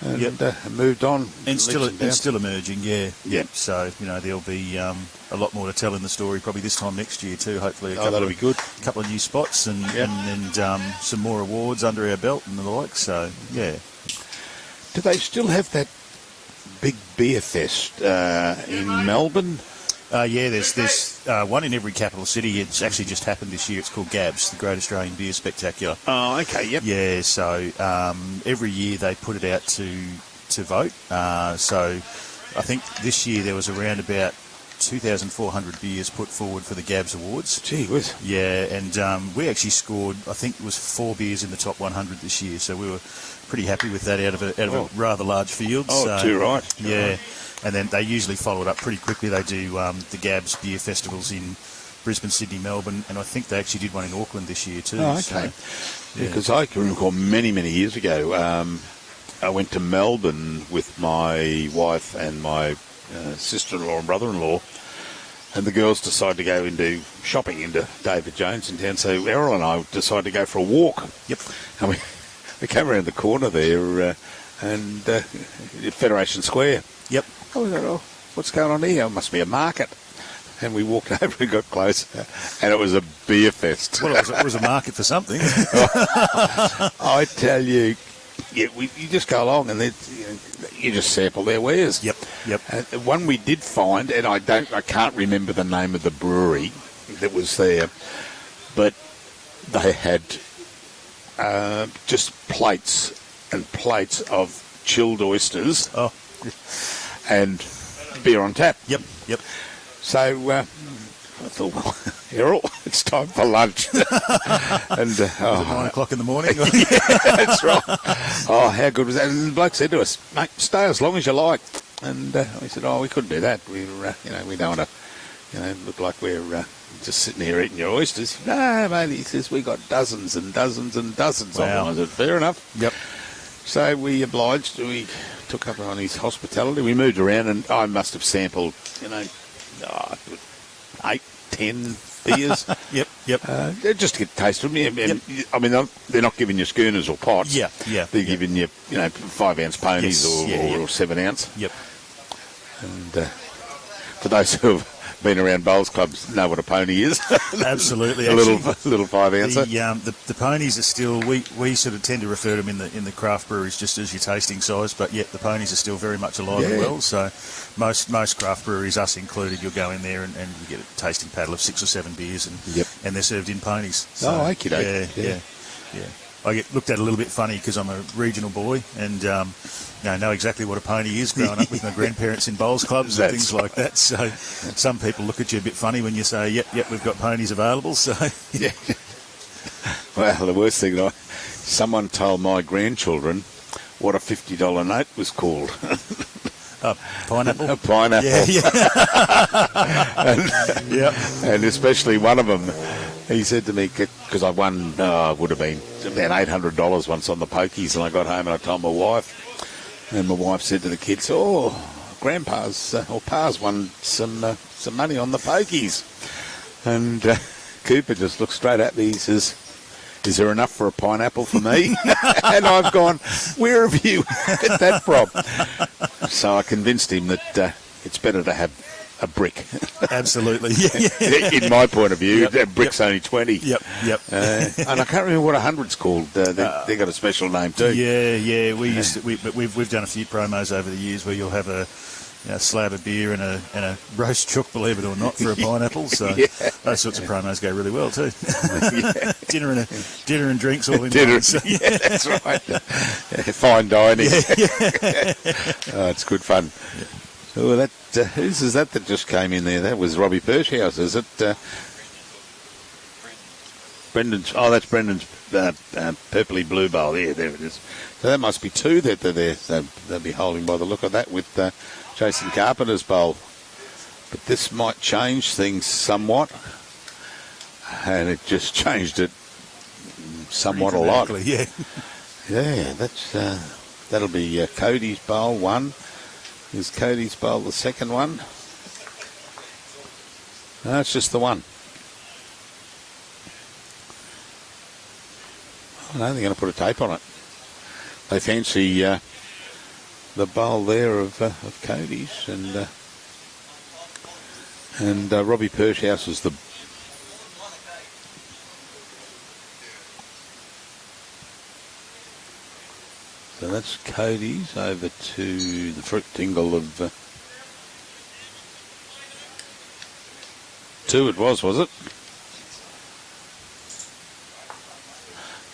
And moved on. And still emerging, yeah. Yep. So, there'll be a lot more to tell in the story probably this time next year too, hopefully. That'll be good. A couple of new spots and some more awards under our belt and the like, so, yeah. Do they still have that big beer fest in Melbourne? Yeah, there's one in every capital city. It's actually just happened this year. It's called GABS, the Great Australian Beer Spectacular. Oh, okay, yep. Yeah, so every year they put it out to vote. So I think this year there was around about 2,400 beers put forward for the GABS Awards. Gee whiz. Yeah, and we actually scored, I think it was 4 beers in the top 100 this year, so we were pretty happy with that out of a rather large field. Oh, so, too right. Yeah, and then they usually follow it up pretty quickly. They do the GABS beer festivals in Brisbane, Sydney, Melbourne, and I think they actually did one in Auckland this year too. Oh, okay. So, Because I can recall many, many years ago, I went to Melbourne with my wife and my sister-in-law and brother-in-law, and the girls decided to go into shopping into David Jones in town. So Errol and I decided to go for a walk. Yep. And we came around the corner there and Federation Square. Yep. I was like, oh, what's going on here? It must be a market. And we walked over and got closer, and it was a beer fest. Well, it was a market for something. I tell you, you just go along and you just sample their wares. Yep. One we did find, and I can't remember the name of the brewery that was there, but they had just plates and plates of chilled oysters. Oh. And beer on tap. Yep. So I thought, well, Errol, it's time for lunch. And Was it 9 o'clock in the morning? yeah, that's right. Oh, how good was that? And the bloke said to us, mate, stay as long as you like. And we said, oh, we couldn't do that. We don't want to, look like we're just sitting here eating your oysters. No, mate, he says, we got dozens and dozens and dozens of them. I said, fair enough. Yep. So we obliged. We took up on his hospitality. We moved around, and I must have sampled, 8, 10 beers. Yep. Just to get a taste of them. And, I mean, they're not giving you schooners or pots. Yeah. They're giving you, 5-ounce ponies or 7-ounce. Yep. And for those who have been around bowls clubs, know what a pony is. Absolutely. a little 5-ouncer. The ponies are still, we sort of tend to refer to them in the craft breweries just as your tasting size, but yet the ponies are still very much alive and well. So most craft breweries, us included, you'll go in there and you get a tasting paddle of 6 or 7 beers and they're served in ponies. So, Yeah. I get looked at a little bit funny because I'm a regional boy and know exactly what a pony is, growing up with my grandparents in bowls clubs and things like that. So some people look at you a bit funny when you say, yep, we've got ponies available. So yeah. Well, the worst thing, someone told my grandchildren what a $50 note was called. Pineapple? A pineapple. Yeah. And especially one of them, he said to me, because I won, would have been about $800 once on the pokies, and I got home and I told my wife, and my wife said to the kids, oh, Grandpa's or Pa's won some money on the pokies. And Cooper just looked straight at me, he says, is there enough for a pineapple for me? And I've gone, where have you got that from? So I convinced him that it's better to have a brick. Absolutely. In my point of view, a brick's only 20. Yep. And I can't remember what 100's called. They got a special name too. Yeah. We've done a few promos over the years where you'll have a slab of beer and a roast chook, believe it or not, for a pineapple. So those sorts of promos go really well too. Dinner and drinks all in one. So. Yeah, that's right. Fine dining. Oh, it's good fun. Yeah. Oh, that whose is that just came in there? That was Robbie Pershouse, is it? Brendan's. Oh, that's Brendan's purpley blue bowl. There it is. So that must be 2 that they're there. So they'll be holding by the look of that with Jason Carpenter's bowl. But this might change things somewhat, and it just changed it somewhat a lot. Yeah. Yeah, that'll be Cody's bowl 1. Is Cody's bowl the second one? No, it's just the one. Oh, no, they're going to put a tape on it. They fancy the bowl there of Cody's, and Robbie Pershouse is the. So that's Cody's over to the fruit tingle of 2 it was it?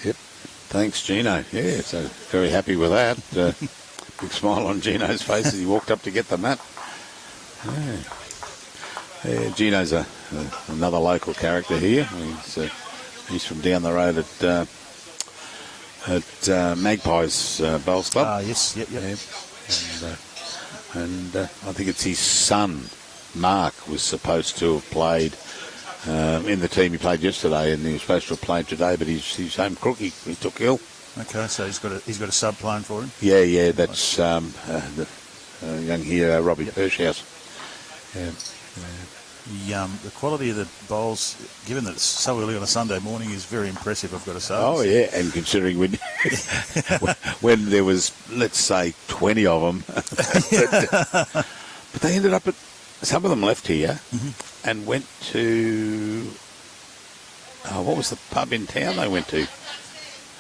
Yep. Thanks, Gino. Yeah, so very happy with that. Big smile on Gino's face as he walked up to get the mat. Yeah, Gino's another local character here. He's from down the road at Magpies Bowls Club. Ah, yes, yep. Yeah. And I think it's his son, Mark, was supposed to have played in the team he played yesterday, and he was supposed to have played today, but his home crook, he took ill. Okay, so he's got a sub playing for him. Yeah, that's the young here, Robbie Pershouse. Yeah. The quality of the bowls, given that it's so early on a Sunday morning, is very impressive, I've got to say. Oh, yeah, and considering when there was, let's say, 20 of them, but they ended up some of them left here and went to, what was the pub in town they went to?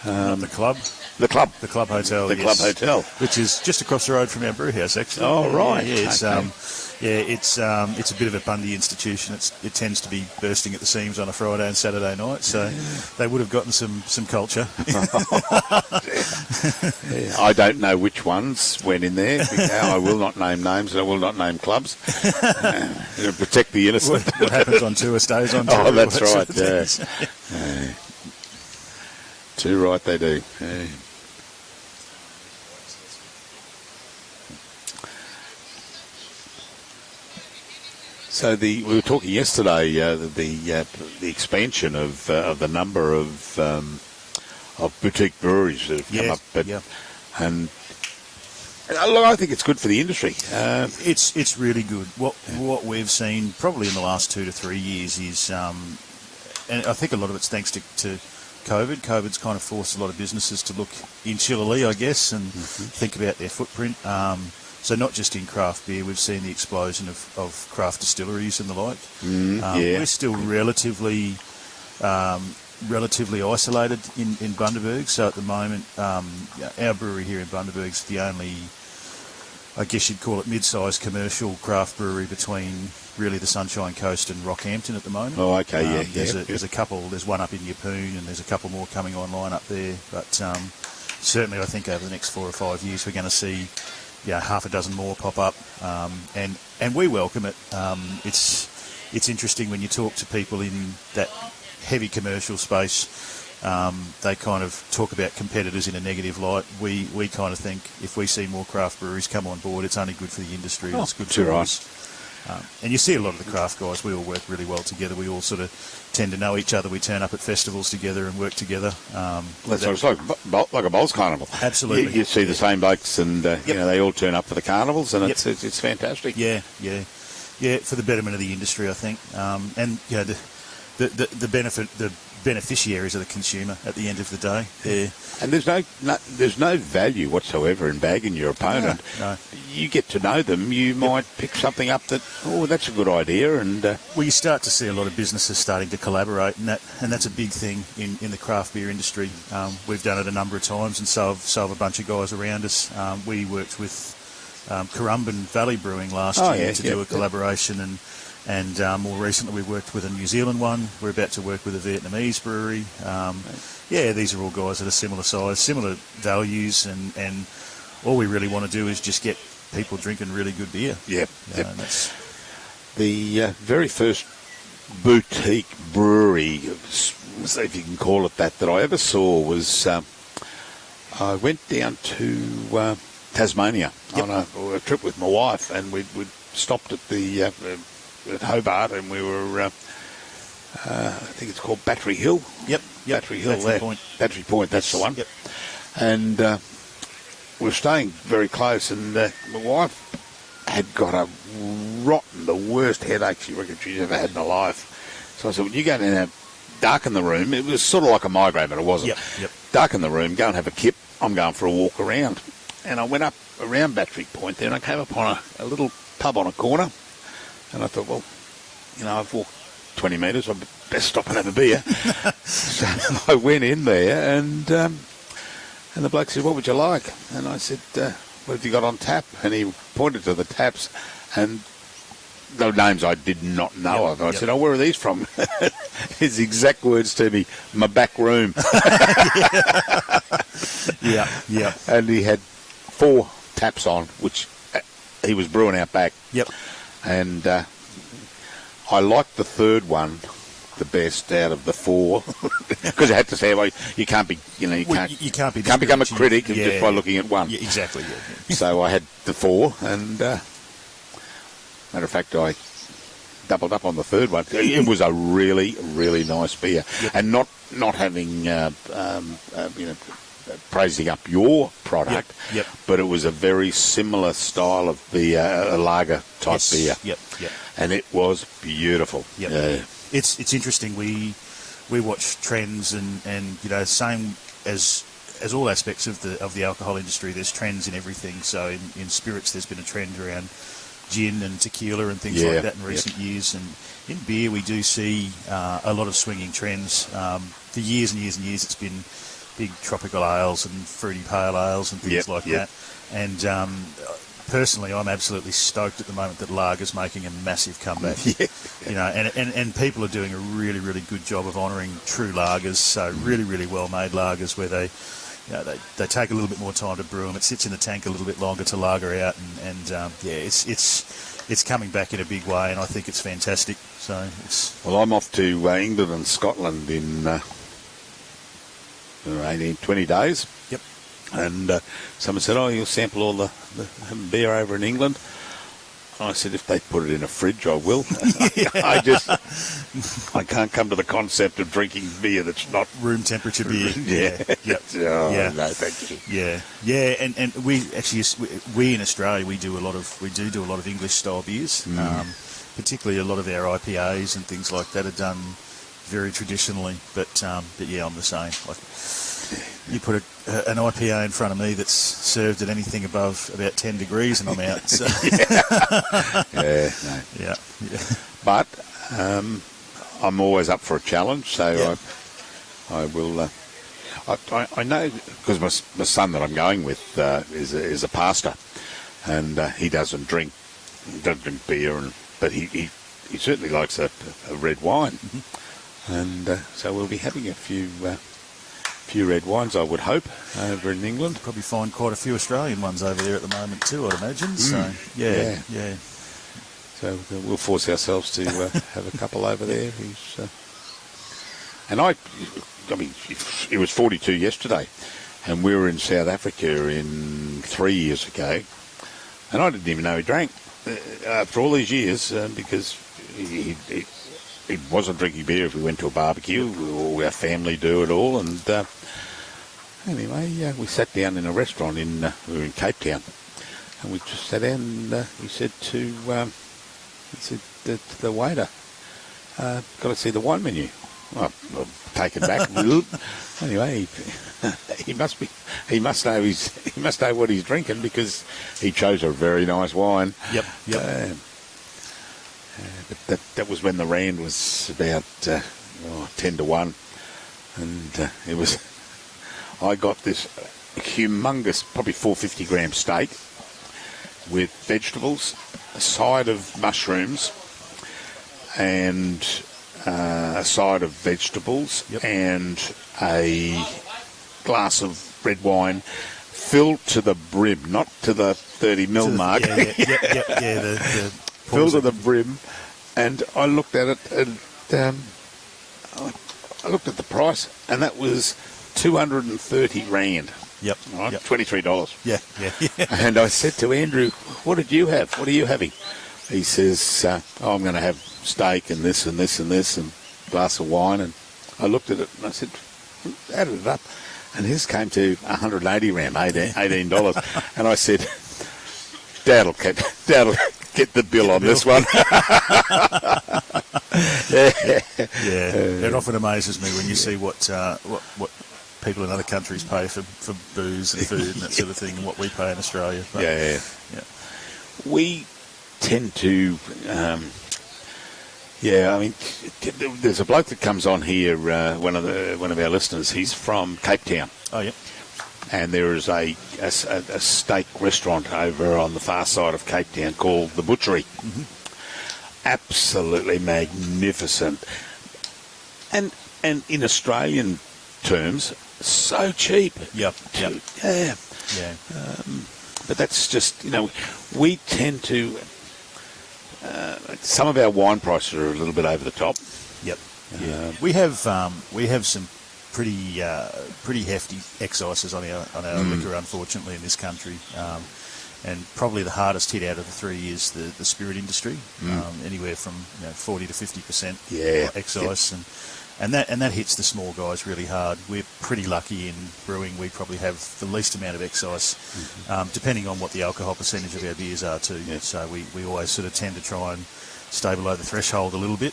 The club. The club. The Club Hotel. The Club Hotel. Which is just across the road from our brew house, actually. Oh, right. Yeah, it's a bit of a Bundy institution. It tends to be bursting at the seams on a Friday and Saturday night, so they would have gotten some culture. I don't know which ones went in there. I will not name names and I will not name clubs. To protect the innocent. What happens on tour stays on tour. Oh, that's right. Yeah. Too right they do. Yeah. So we were talking yesterday the expansion of the number of boutique breweries that have come up, and look, I think it's good for the industry. It's really good. What we've seen probably in the last 2 to 3 years is, and I think a lot of it's thanks to COVID. COVID's kind of forced a lot of businesses to look insularly, I guess, and think about their footprint. So not just in craft beer, we've seen the explosion of craft distilleries and the like. We're still relatively isolated in Bundaberg. So at the moment, our brewery here in Bundaberg's the only, I guess you'd call it, mid-sized commercial craft brewery between really the Sunshine Coast and Rockhampton at the moment. Oh, okay, There's a couple. There's one up in Yeppoon, and there's a couple more coming online up there. But certainly, I think over the next 4 or 5 years, we're going to see half a dozen more pop up, and we welcome it. It's interesting when you talk to people in that heavy commercial space. They kind of talk about competitors in a negative light. We kind of think if we see more craft breweries come on board, it's only good for the industry. It's good for us. And you see a lot of the craft guys, we all work really well together. We all sort of tend to know each other. We turn up at festivals together and work together. It's like a bowls carnival. Absolutely. You see the same blokes, and they all turn up for the carnivals, and it's fantastic. Yeah, for the betterment of the industry, I think. And the beneficiaries are the consumer at the end of the day. And there's no value whatsoever in bagging your opponent. No. You get to know them. You might pick something up that, that's a good idea. And well, you start to see a lot of businesses starting to collaborate, and that's a big thing in the craft beer industry. We've done it a number of times, and so have a bunch of guys around us. We worked with Currumbin Valley Brewing last year to do a collaboration, and more recently we worked with a New Zealand one. We're about to work with a Vietnamese brewery. These are all guys that are similar size, similar values, and all we really want to do is just get people drinking really good beer. That's the very first boutique brewery, see if you can call it that I ever saw was I went down to Tasmania on a trip with my wife, and we stopped at the at Hobart, and we were I think it's called Battery Hill. Battery Hill. Battery Point, that's the one. And we were staying very close, and my wife had got the worst headache she reckoned she's ever had in her life. So I said, when you go down there, darken the room. It was sort of like a migraine, but it wasn't. Darken the room, go and have a kip. I'm going for a walk around. And I went up around Battery Point there, and I came upon a little pub on a corner. And I thought, well, I've walked 20 metres, I'd best stop and have a beer. So I went in there, and the bloke said, what would you like? And I said, what have you got on tap? And he pointed to the taps, and the names I did not know Yep, of. I yep. said, "Oh, where are these from?" His exact words to me: "My back room." Yeah. And he had 4 taps on, which he was brewing out back. Yep. And I liked the third one the best out of the 4 because I had to say, well, you can't be, you can't become a critic just by looking at one. Yeah, exactly. Yeah. So I had the 4, and matter of fact, I doubled up on the third one. It was a really, really nice beer, and not having praising up your product, Yep. but it was a very similar style of the lager type beer. Yep. And it was beautiful. Yep. It's interesting. We watch trends and same as all aspects of the alcohol industry. There's trends in everything. So in spirits, there's been a trend around gin and tequila and things like that in recent years. And in beer, we do see a lot of swinging trends. For years and years and years, it's been big tropical ales and fruity pale ales and things like that. And personally, I'm absolutely stoked at the moment that lager's making a massive comeback. And people are doing a really, really good job of honouring true lagers. So really, really well-made lagers where they take a little bit more time to brew them. It sits in the tank a little bit longer to lager out, and it's coming back in a big way, and I think it's fantastic. So well, I'm off to England and Scotland in 20 days. Yep. And someone said, "Oh, you'll sample all the beer over in England." I said, "If they put it in a fridge, I will." I can't come to the concept of drinking beer that's not room temperature beer. No, thank you. And we actually in Australia we do a lot of English style beers, particularly a lot of our IPAs and things like that are done very traditionally. But I'm the same. You put an IPA in front of me that's served at anything above about 10 degrees and I'm out. So. Yeah. But I'm always up for a challenge, so I will. I know because my son that I'm going with is a pastor, and he doesn't drink beer, but he certainly likes a red wine, and so we'll be having a few red wines, I would hope, over in England. Probably find quite a few Australian ones over there at the moment too, I'd imagine. So yeah. So we'll force ourselves to have a couple over there. And I mean, it was 42 yesterday, and we were in South Africa 3 years ago, and I didn't even know he drank after all these years because he wasn't drinking beer if we went to a barbecue. All our family do it all, and anyway, we sat down in a restaurant we were in Cape Town, and we just sat down and he said to the waiter, "Got to see the wine menu." Well, I'm taken back. Anyway, he must know what he's drinking because he chose a very nice wine. Yep. But that was when the rand was about 10 to 1, and it was. I got this humongous, probably 450 gram steak with vegetables, a side of mushrooms, and a side of vegetables, and a glass of red wine filled to the brim, not to the 30ml mark. Filled to the brim, and I looked at it, and I looked at the price, and that was 230 rand. Yep. Right, $23. Yeah. And I said to Andrew, "What did you have? What are you having?" He says, "I'm going to have steak and this and this and this and a glass of wine." And I looked at it and I said, added it up, and his came to 180 rand, $18. And I said, Dad'll get the bill on this one. It often amazes me when you see what people in other countries pay for booze and food and that sort of thing, and what we pay in Australia. But, we tend to, I mean, there's a bloke that comes on here, one of our listeners. He's from Cape Town. Oh, yeah. And there is a steak restaurant over on the far side of Cape Town called The Butchery. absolutely magnificent. And in Australian terms, so cheap. Yep. Yeah. Yeah. But that's just, we tend to, some of our wine prices are a little bit over the top. Yep. Yeah. We have some pretty hefty excises on our liquor, unfortunately, in this country. And probably the hardest hit out of the three is the spirit industry, anywhere from 40 to 50% excise, and that hits the small guys really hard. We're pretty lucky in brewing; we probably have the least amount of excise, depending on what the alcohol percentage of our beers are too. Yeah. So we always sort of tend to try and stay below the threshold a little bit.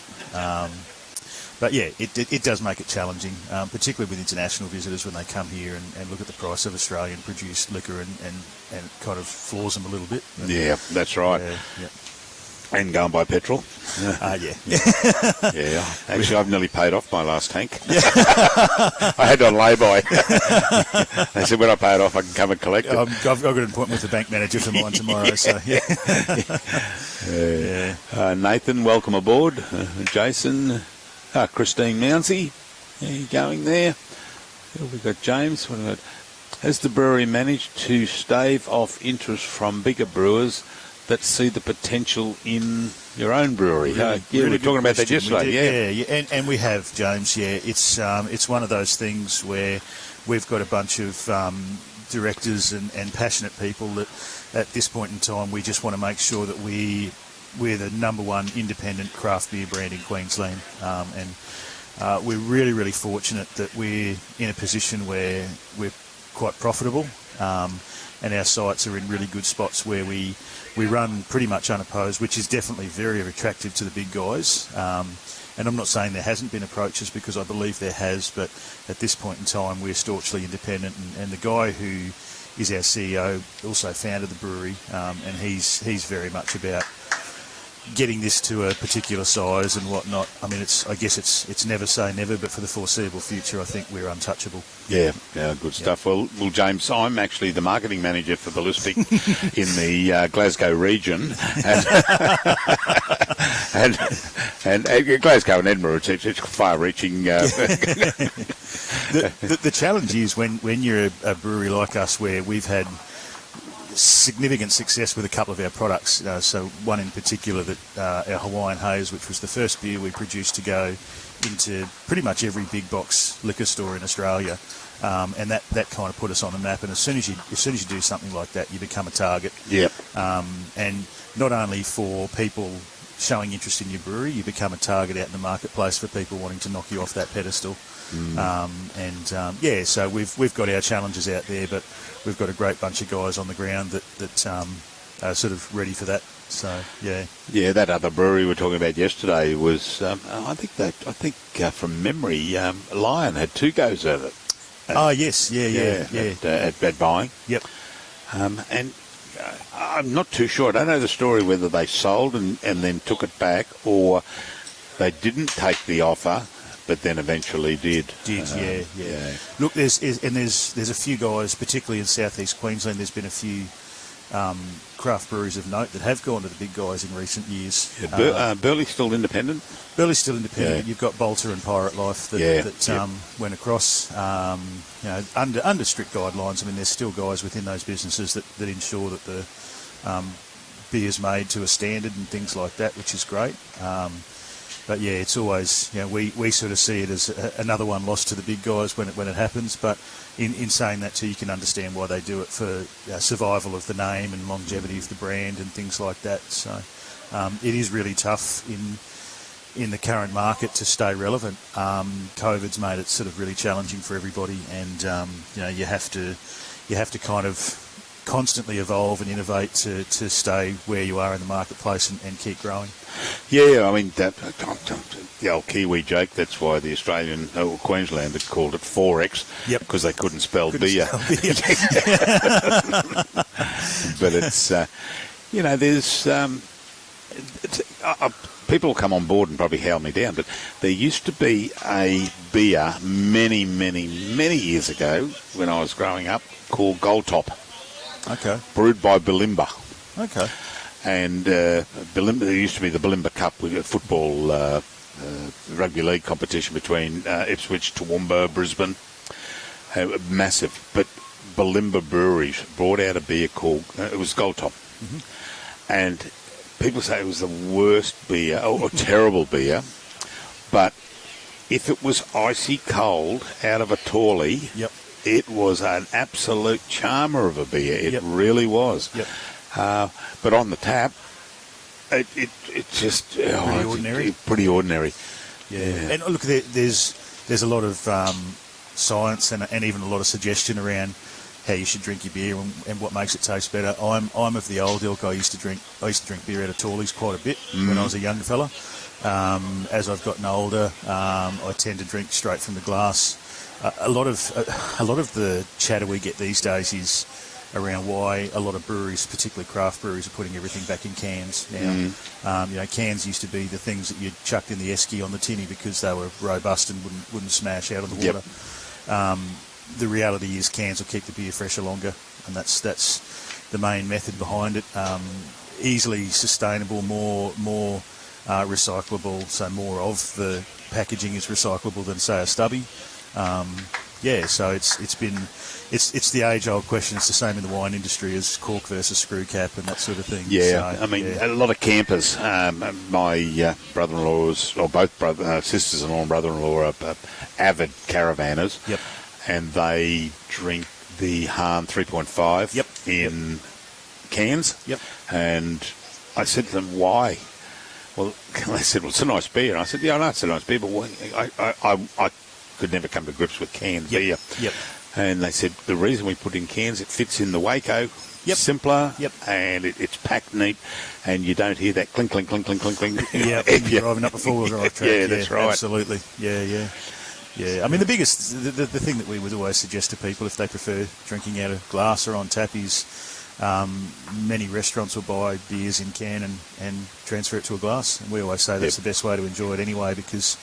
But yeah, it does make it challenging, particularly with international visitors when they come here and look at the price of Australian produced liquor and it kind of floors them a little bit. Yeah, that's right. Yeah. And going by petrol. Yeah. Yeah. Actually, I've nearly paid off my last tank. I had on lay-by. They said when I pay it off, I can come and collect it. I've got an appointment with the bank manager for mine tomorrow. So yeah. Nathan, welcome aboard. Jason. Christine Mounsey, going there. We've got James. Has the brewery managed to stave off interest from bigger brewers that see the potential in your own brewery? Really we were talking about that yesterday. Yeah. And we have, James. Yeah, it's one of those things where we've got a bunch of directors and passionate people that at this point in time we just want to make sure that we're the number one independent craft beer brand in Queensland, and we're really, really fortunate that we're in a position where we're quite profitable, and our sites are in really good spots where we run pretty much unopposed, which is definitely very attractive to the big guys. And I'm not saying there hasn't been approaches, because I believe there has, but at this point in time we're staunchly independent, and the guy who is our CEO also founded the brewery, and he's very much about getting this to a particular size and whatnot. I mean, I guess it's never say never, but for the foreseeable future, I think we're untouchable. Yeah, good stuff. Well, James, I'm actually the marketing manager for Ballistic in the Glasgow region, and Glasgow and Edinburgh, it's far-reaching. The challenge is when you're a brewery like us, where we've had significant success with a couple of our products. So one in particular, that our Hawaiian Haze, which was the first beer we produced to go into pretty much every big box liquor store in Australia, and that kind of put us on the map. And as soon as you do something like that, you become a target. Yep. And not only for people showing interest in your brewery, you become a target out in the marketplace for people wanting to knock you off that pedestal. So we've got our challenges out there, but we've got a great bunch of guys on the ground that are sort of ready for that. So yeah, that other brewery we were talking about yesterday was I think from memory, Lion had 2 goes at it. Yes, At buying. Yep. And I'm not too sure. I don't know the story whether they sold and then took it back, or they didn't take the offer, but then eventually did. Yeah. Look, there's a few guys, particularly in southeast Queensland. There's been a few craft breweries of note that have gone to the big guys in recent years. Burley's still independent. Burley's still independent. Yeah. You've got Bolter and Pirate Life that went across. Under strict guidelines. I mean, there's still guys within those businesses that ensure that the beer's made to a standard and things like that, which is great. But yeah, it's always, we sort of see it as another one lost to the big guys when it happens. But in saying that too, you can understand why they do it, for survival of the name and longevity of the brand and things like that. So it is really tough in the current market to stay relevant. COVID's made it sort of really challenging for everybody, and you have to kind of constantly evolve and innovate to stay where you are in the marketplace and keep growing. Yeah, I mean, the old Kiwi joke, that's why the Australian, Queensland had called it 4X, because they couldn't spell beer. But it's, there's, people will come on board and probably howl me down, but there used to be a beer many, many, many years ago when I was growing up called Gold Top. Okay. Brewed by Bulimba. Okay. And there used to be the Bulimba Cup, with a football rugby league competition between Ipswich, Toowoomba, Brisbane. Massive. But Bulimba Breweries brought out a beer called, it was Gold Top. And people say it was the worst beer, or terrible beer. But if it was icy cold out of a Torley, it was an absolute charmer of a beer. It really was. But on the tap, it just pretty ordinary. Pretty ordinary. Yeah. And look, there's a lot of science and even a lot of suggestion around how you should drink your beer and what makes it taste better. I'm of the old ilk. I used to drink beer out of Torleys quite a bit when I was a younger fella. As I've gotten older, I tend to drink straight from the glass. A lot of the chatter we get these days is around why a lot of breweries, particularly craft breweries, are putting everything back in cans now. Cans used to be the things that you chucked in the esky on the tinny because they were robust and wouldn't smash out of the water. The reality is cans will keep the beer fresher longer, and that's the main method behind it. Easily sustainable, more recyclable, so more of the packaging is recyclable than, say, a stubby. So it's the age-old question. It's the same in the wine industry as cork versus screw cap and that sort of thing. A lot of campers. My brother-in-laws, or both sisters-in-law and brother-in-law, are avid caravanners. And they drink the Hahn 3.5 in cans. And I said to them, why? Well, they said, well, it's a nice beer. And I said, yeah, I know it's a nice beer, but I could never come to grips with canned beer. And they said, the reason we put in cans, it fits in the Waco, simpler, and it's packed neat, and you don't hear that clink, clink, clink, clink, clink, clink. If you're driving up a four-wheel drive track. That's right. Absolutely. Yeah, I mean, the thing that we would always suggest to people if they prefer drinking out of glass or on tap is many restaurants will buy beers in can and transfer it to a glass. And we always say that's the best way to enjoy it anyway, because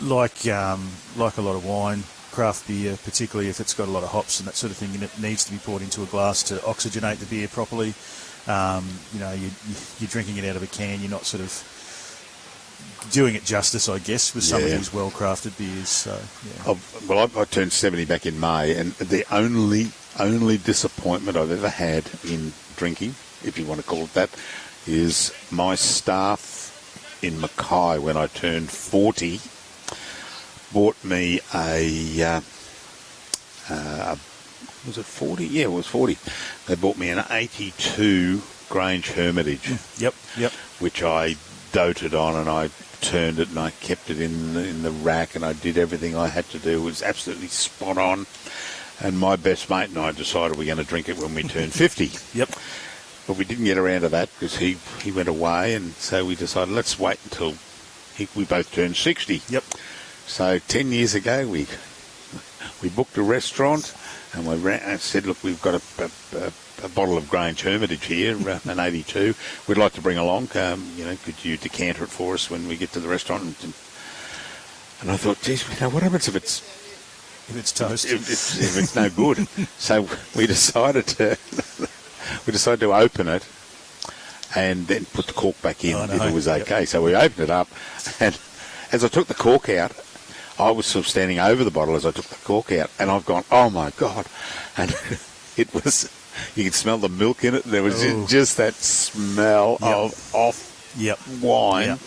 like a lot of wine, craft beer, particularly if it's got a lot of hops and that sort of thing, and it needs to be poured into a glass to oxygenate the beer properly. You're drinking it out of a can, you're not sort of doing it justice, I guess, with some of these well-crafted beers. So, I turned 70 back in May, and the only disappointment I've ever had in drinking, if you want to call it that, is my staff in Mackay when I turned 40 bought me was it 40? Yeah, it was 40. They bought me an 82 Grange Hermitage. Which I doted on, and I turned it and I kept it in the rack, and I did everything I had to do. It was absolutely spot on. And my best mate and I decided we're going to drink it when we turned 50. But we didn't get around to that because he went away, and so we decided let's wait until we both turned 60. So 10 years ago we booked a restaurant, and I said, look, we've got a bottle of Grange Hermitage here, an 82. We'd like to bring along. Could you decanter it for us when we get to the restaurant? And I thought, geez, what happens if it's toast? If it's no good? So we decided to open it and then put the cork back in if it was okay. So we opened it up, and as I took the cork out, I was sort of standing over the bottle as I took the cork out, and I've gone, oh my God. And it was, you could smell the milk in it. There was just that smell of off wine.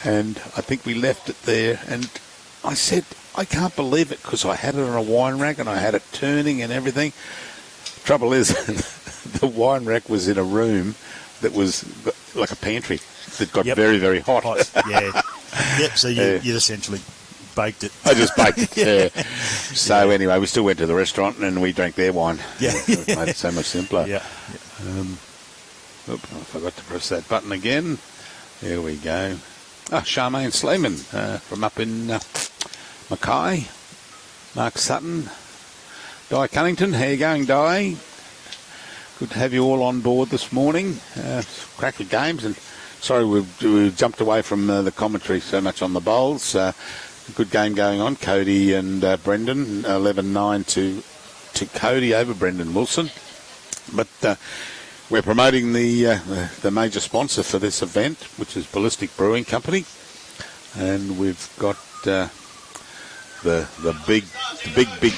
And I think we left it there, and I said, I can't believe it, because I had it on a wine rack and I had it turning and everything. Trouble is, the wine rack was in a room that was like a pantry that got very, very hot. So you essentially baked it. I just baked it, So anyway, we still went to the restaurant and we drank their wine. It made it so much simpler. I forgot to press that button again. There we go. Charmaine Sleeman from up in Mackay. Mark Sutton. Di Cunnington, how you going, Di? Good to have you all on board this morning. Cracker games, and sorry we jumped away from the commentary so much on the bowls. Good game going on. Cody and Brendan, 11-9 to Cody over Brendan Wilson. But We're promoting the major sponsor for this event, which is Ballistic Brewing Company, and we've got the big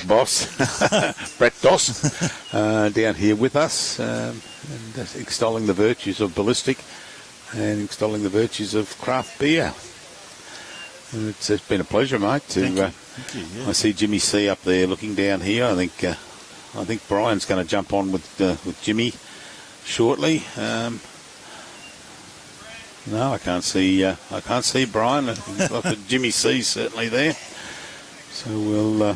boss, Brett Doss, down here with us, and extolling the virtues of Ballistic and extolling the virtues of craft beer. And it's been a pleasure, mate. Thank you, yeah. I see Jimmy C up there looking down here. I think Brian's going to jump on with Jimmy shortly. No, I can't see Brian. Jimmy C's certainly there. So we'll.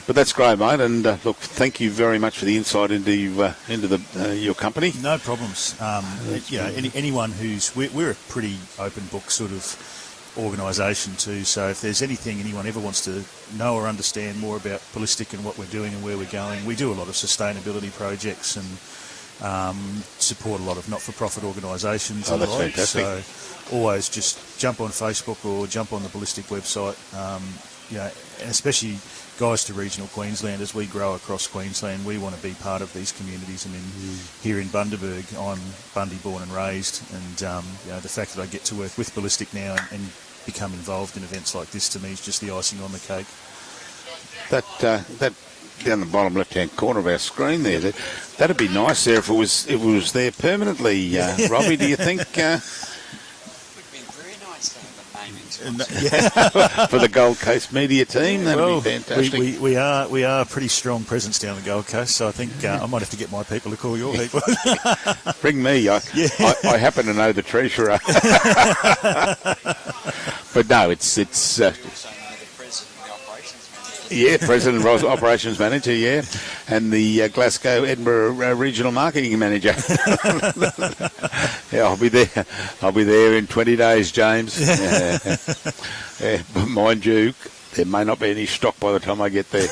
But that's great, mate. And look, thank you very much for the insight into your company. No problems. Anyone we're a pretty open book sort of organisation too. So if there's anything anyone ever wants to know or understand more about Ballistic and what we're doing and where we're going, we do a lot of sustainability projects and support a lot of not-for-profit organisations. Oh, that's fantastic. So always just jump on Facebook or jump on the Ballistic website. And especially guys to regional Queensland, as we grow across Queensland, we want to be part of these communities. I mean, here in Bundaberg, I'm Bundy born and raised, and the fact that I get to work with Ballistic now and become involved in events like this, to me, is just the icing on the cake. That down the bottom left-hand corner of our screen there, that'd be nice there if it was there permanently. Robbie, do you think? For the Gold Coast media team, that would be fantastic. We are a pretty strong presence down the Gold Coast, so I think I might have to get my people to call your people. Bring me. I happen to know the treasurer. But no, it's President Operations Manager, yeah, and the Glasgow Edinburgh Regional Marketing Manager. Yeah, I'll be there in 20 days, James. But mind you, there may not be any stock by the time I get there.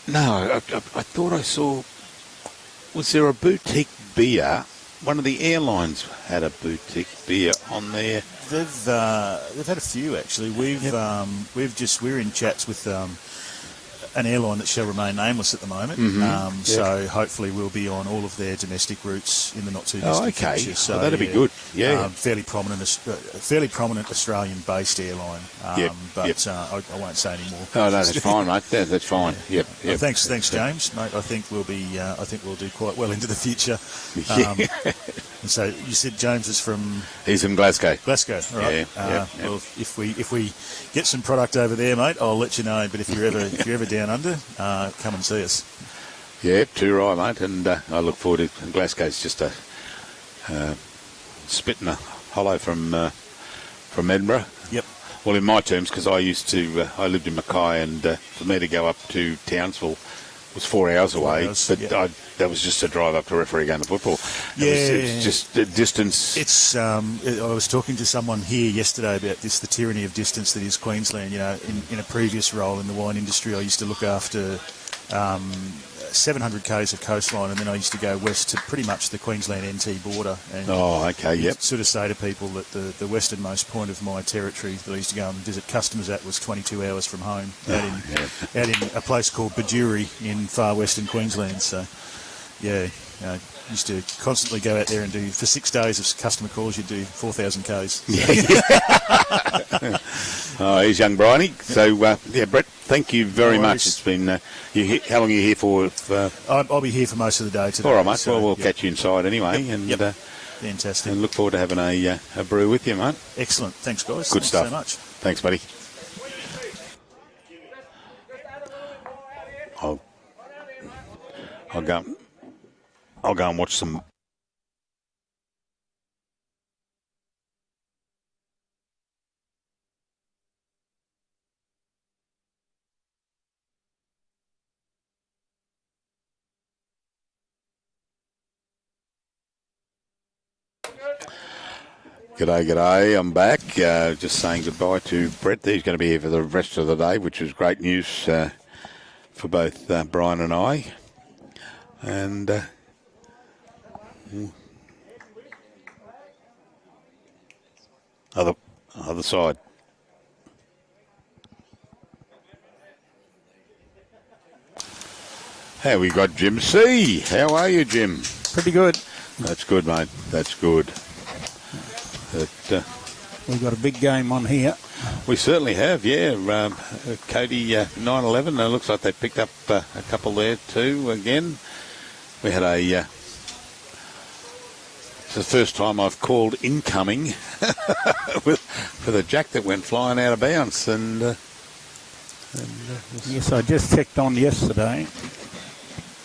I thought I saw. Was there a boutique beer? One of the airlines had a boutique beer on there. They've had a few actually. We're in chats with an airline that shall remain nameless at the moment. So hopefully we'll be on all of their domestic routes in the not too distant future. So that'd be good. Yeah, fairly prominent Australian-based airline. I won't say any more. Oh no, that's fine, mate. That's fine. Yep. Thanks, James, mate. I think we'll do quite well into the future. And so you said James is from? He's from Glasgow. Glasgow, all right. Well, if we get some product over there, mate, I'll let you know. But if you're ever down under, come and see us. Yeah, too right, mate. And I look forward to Glasgow's just a spit in a hollow from Edinburgh. Yep. Well, in my terms, because I lived in Mackay, and for me to go up to Townsville was 4 hours away, but that was just a drive up to referee a game of football. It's just the distance. I was talking to someone here yesterday about this, the tyranny of distance that is Queensland. You know, in a previous role in the wine industry, I used to look after 700 k's of coastline, and then I used to go west to pretty much the Queensland NT border. And sort of say to people that the westernmost point of my territory that I used to go and visit customers at was 22 hours from home, out in a place called Baduri in far western Queensland. So, used to constantly go out there and do, for 6 days of customer calls, you'd do 4,000 k's. Oh, here's young Bryony. So, Brett, thank you very much. It's been, how long are you here for? I'll be here for most of the day today. All right, mate. So, we'll catch you inside anyway. Fantastic. And look forward to having a brew with you, mate. Excellent. Thanks, guys. Good stuff. So much. Thanks, buddy. I'll go and watch some. G'day. I'm back. Just saying goodbye to Brett. He's going to be here for the rest of the day, which is great news for both Brian and I. And other side. Hey, we got Jim C. How are you, Jim? Pretty good. That's good, mate. That's good. We've got a big game on here. We certainly have, yeah. Cody 9-11, looks like they picked up a couple there too again. We had it's the first time I've called incoming with a jack that went flying out of bounds. Yes, I just checked on yesterday.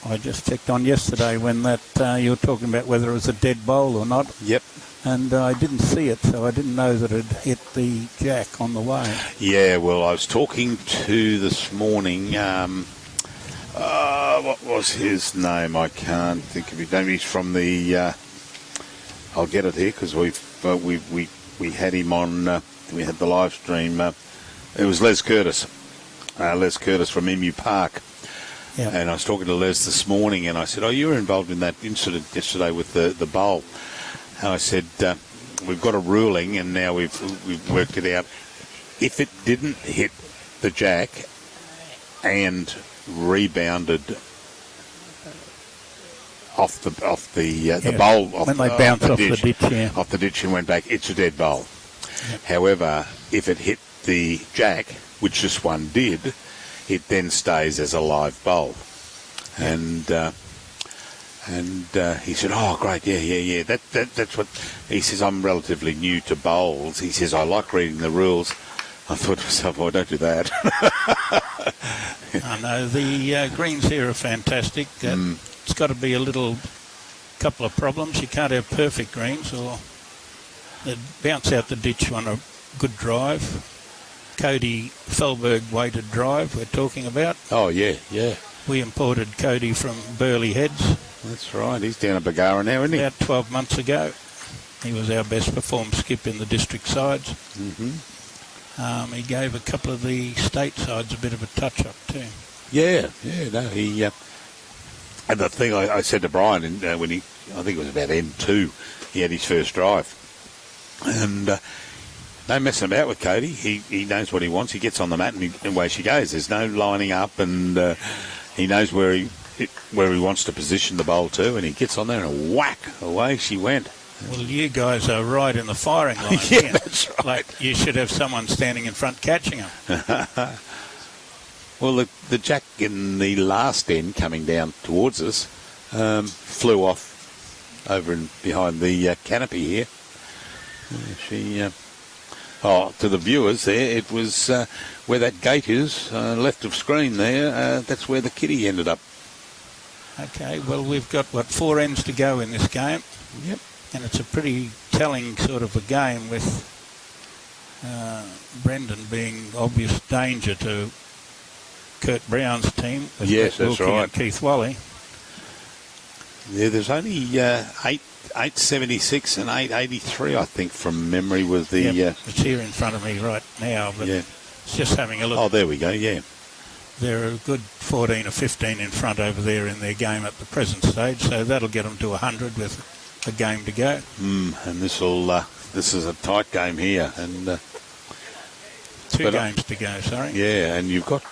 When that you were talking about whether it was a dead bowl or not. Yep. And I didn't see it, so I didn't know that it hit the jack on the way. Yeah, well, I was talking to this morning, what was his name? I can't think of his name. He's from the, I'll get it here because we had him on, we had the live stream. It was Les Curtis. Les Curtis from Emu Park. Yeah. And I was talking to Les this morning and I said, you were involved in that incident yesterday with the bowl. And I said, we've got a ruling and now we've worked it out. If it didn't hit the jack and rebounded off the bowl, when they bounce off the ditch, off the ditch and went back, it's a dead bowl. Yep. However, if it hit the jack, which this one did, it then stays as a live bowl. Yep. And he said, great, yeah. That's what he says. I'm relatively new to bowls. He says, I like reading the rules. I thought to myself, don't do that. I know the greens here are fantastic. It's got to be a couple of problems. You can't have perfect greens, or they bounce out the ditch on a good drive. Cody Fehlberg weighted drive we're talking about. Oh yeah. We imported Cody from Burley Heads. That's right. He's down at Bagara now, isn't he? About 12 months ago. He was our best performed skip in the district sides. Mm-hmm. He gave a couple of the state sides a bit of a touch-up too. Yeah. No, he... and the thing I said to Brian, when I think it was about N2, he had his first drive. And no messing about with Cody. He knows what he wants. He gets on the mat and away she goes. There's no lining up, and he knows where he wants to position the bowl to, and he gets on there and whack, away she went. Well, you guys are right in the firing line. Yeah, that's right. Like you should have someone standing in front catching them. Well, the jack in the last end coming down towards us flew off over and behind the canopy here. To the viewers there, it was where that gate is, left of screen there, that's where the kitty ended up. Okay, well, we've got, 4 ends to go in this game. Yep. And it's a pretty telling sort of a game with Brendan being obvious danger to Kurt Brown's team. Yes, that's right. And Keith Wally. Yeah, there's only 876 and 883, I think, from memory with the... it's here in front of me right now, but it's just having a look. Oh, there we go, yeah. They're a good 14 or 15 in front over there in their game at the present stage, so that'll get them to 100 with a game to go. And this is a tight game here. And 2 games to go, sorry. Yeah, and you've got,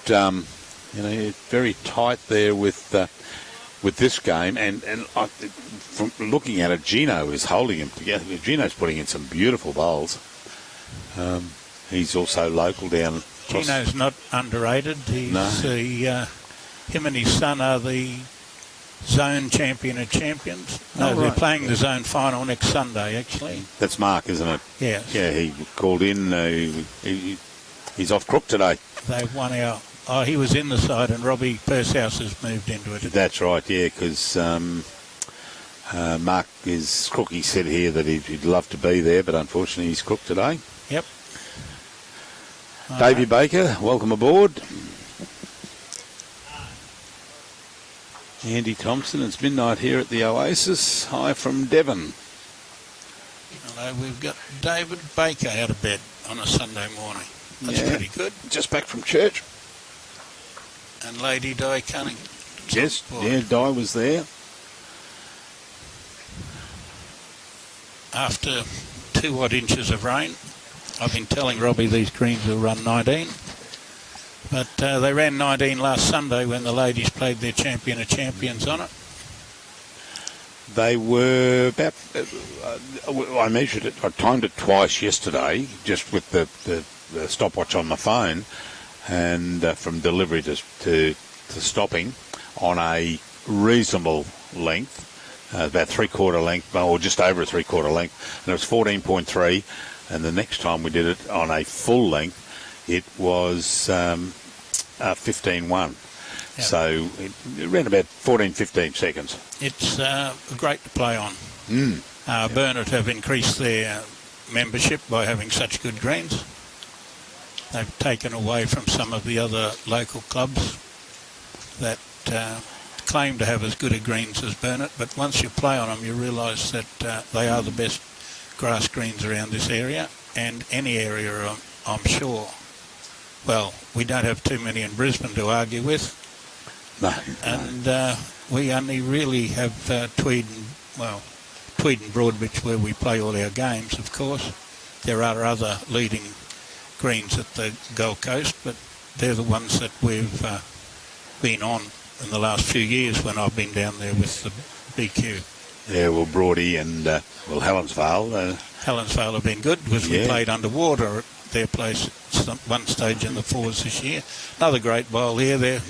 very tight there with this game, and from looking at it, Gino is holding him together. Gino's putting in some beautiful bowls. He's also local down. Gino's not underrated. He's him and his son are the zone champion of champions. No, they're playing the zone final next Sunday, actually. That's Mark, isn't it? Yeah. Yeah, he called in. He's off crook today. They won our... Oh, he was in the side, and Robbie Pershouse has moved into it. That's right, yeah, because Mark is crook. He said here that he'd love to be there, but unfortunately he's crook today. Yep. Davey Baker, welcome aboard. Andy Thompson, it's midnight here at the Oasis. Hi from Devon. Hello, we've got David Baker out of bed on a Sunday morning. That's pretty good. Just back from church. And Lady Di Cunning. Yes, Di was there. After 2 odd inches of rain, I've been telling Robbie these greens will run 19. But they ran 19 last Sunday when the ladies played their Champion of Champions on it. They were about, I measured it, I timed it twice yesterday, just with the stopwatch on my phone, and from delivery to stopping on a reasonable length, about 3/4 length, or just over a 3/4 length, and it was 14.3, and the next time we did it on a full length, it was 15.1. Yep. So it ran about 15 seconds. It's great to play on. Burnett have increased their membership by having such good greens. They've taken away from some of the other local clubs that claim to have as good a greens as Burnett, but once you play on them you realise that they are the best grass greens around this area, and any area, I'm sure. Well, we don't have too many in Brisbane to argue with. No. And we only really have Tweed and Broadbeach where we play all our games, of course. There are other leading greens at the Gold Coast, but they're the ones that we've been on in the last few years when I've been down there with the BQ. Yeah, well, Broady and, Helensvale. Helensvale have been good because we played underwater at their place at one stage in the fours this year. Another great bowl here. They're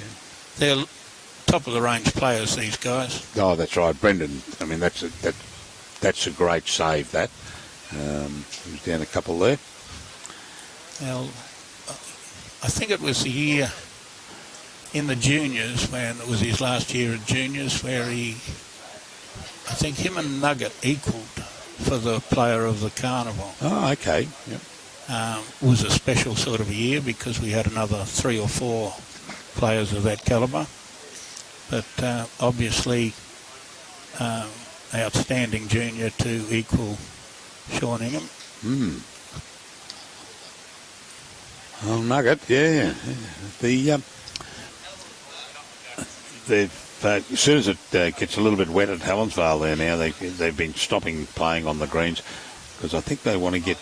top of the range players, these guys. Oh, that's right, Brendan. I mean, that's a great save. That he was down a couple there. Well, I think it was the year in the juniors when it was his last year at juniors where I think him and Nugget equalled for the player of the carnival. Oh, okay. Yep. Was a special sort of a year because we had another 3 or 4 players of that calibre. But obviously, outstanding junior to equal Sean Ingham. Oh, Nugget, yeah. As soon as it gets a little bit wet at Helensvale there now, they've been stopping playing on the greens because I think they want to get.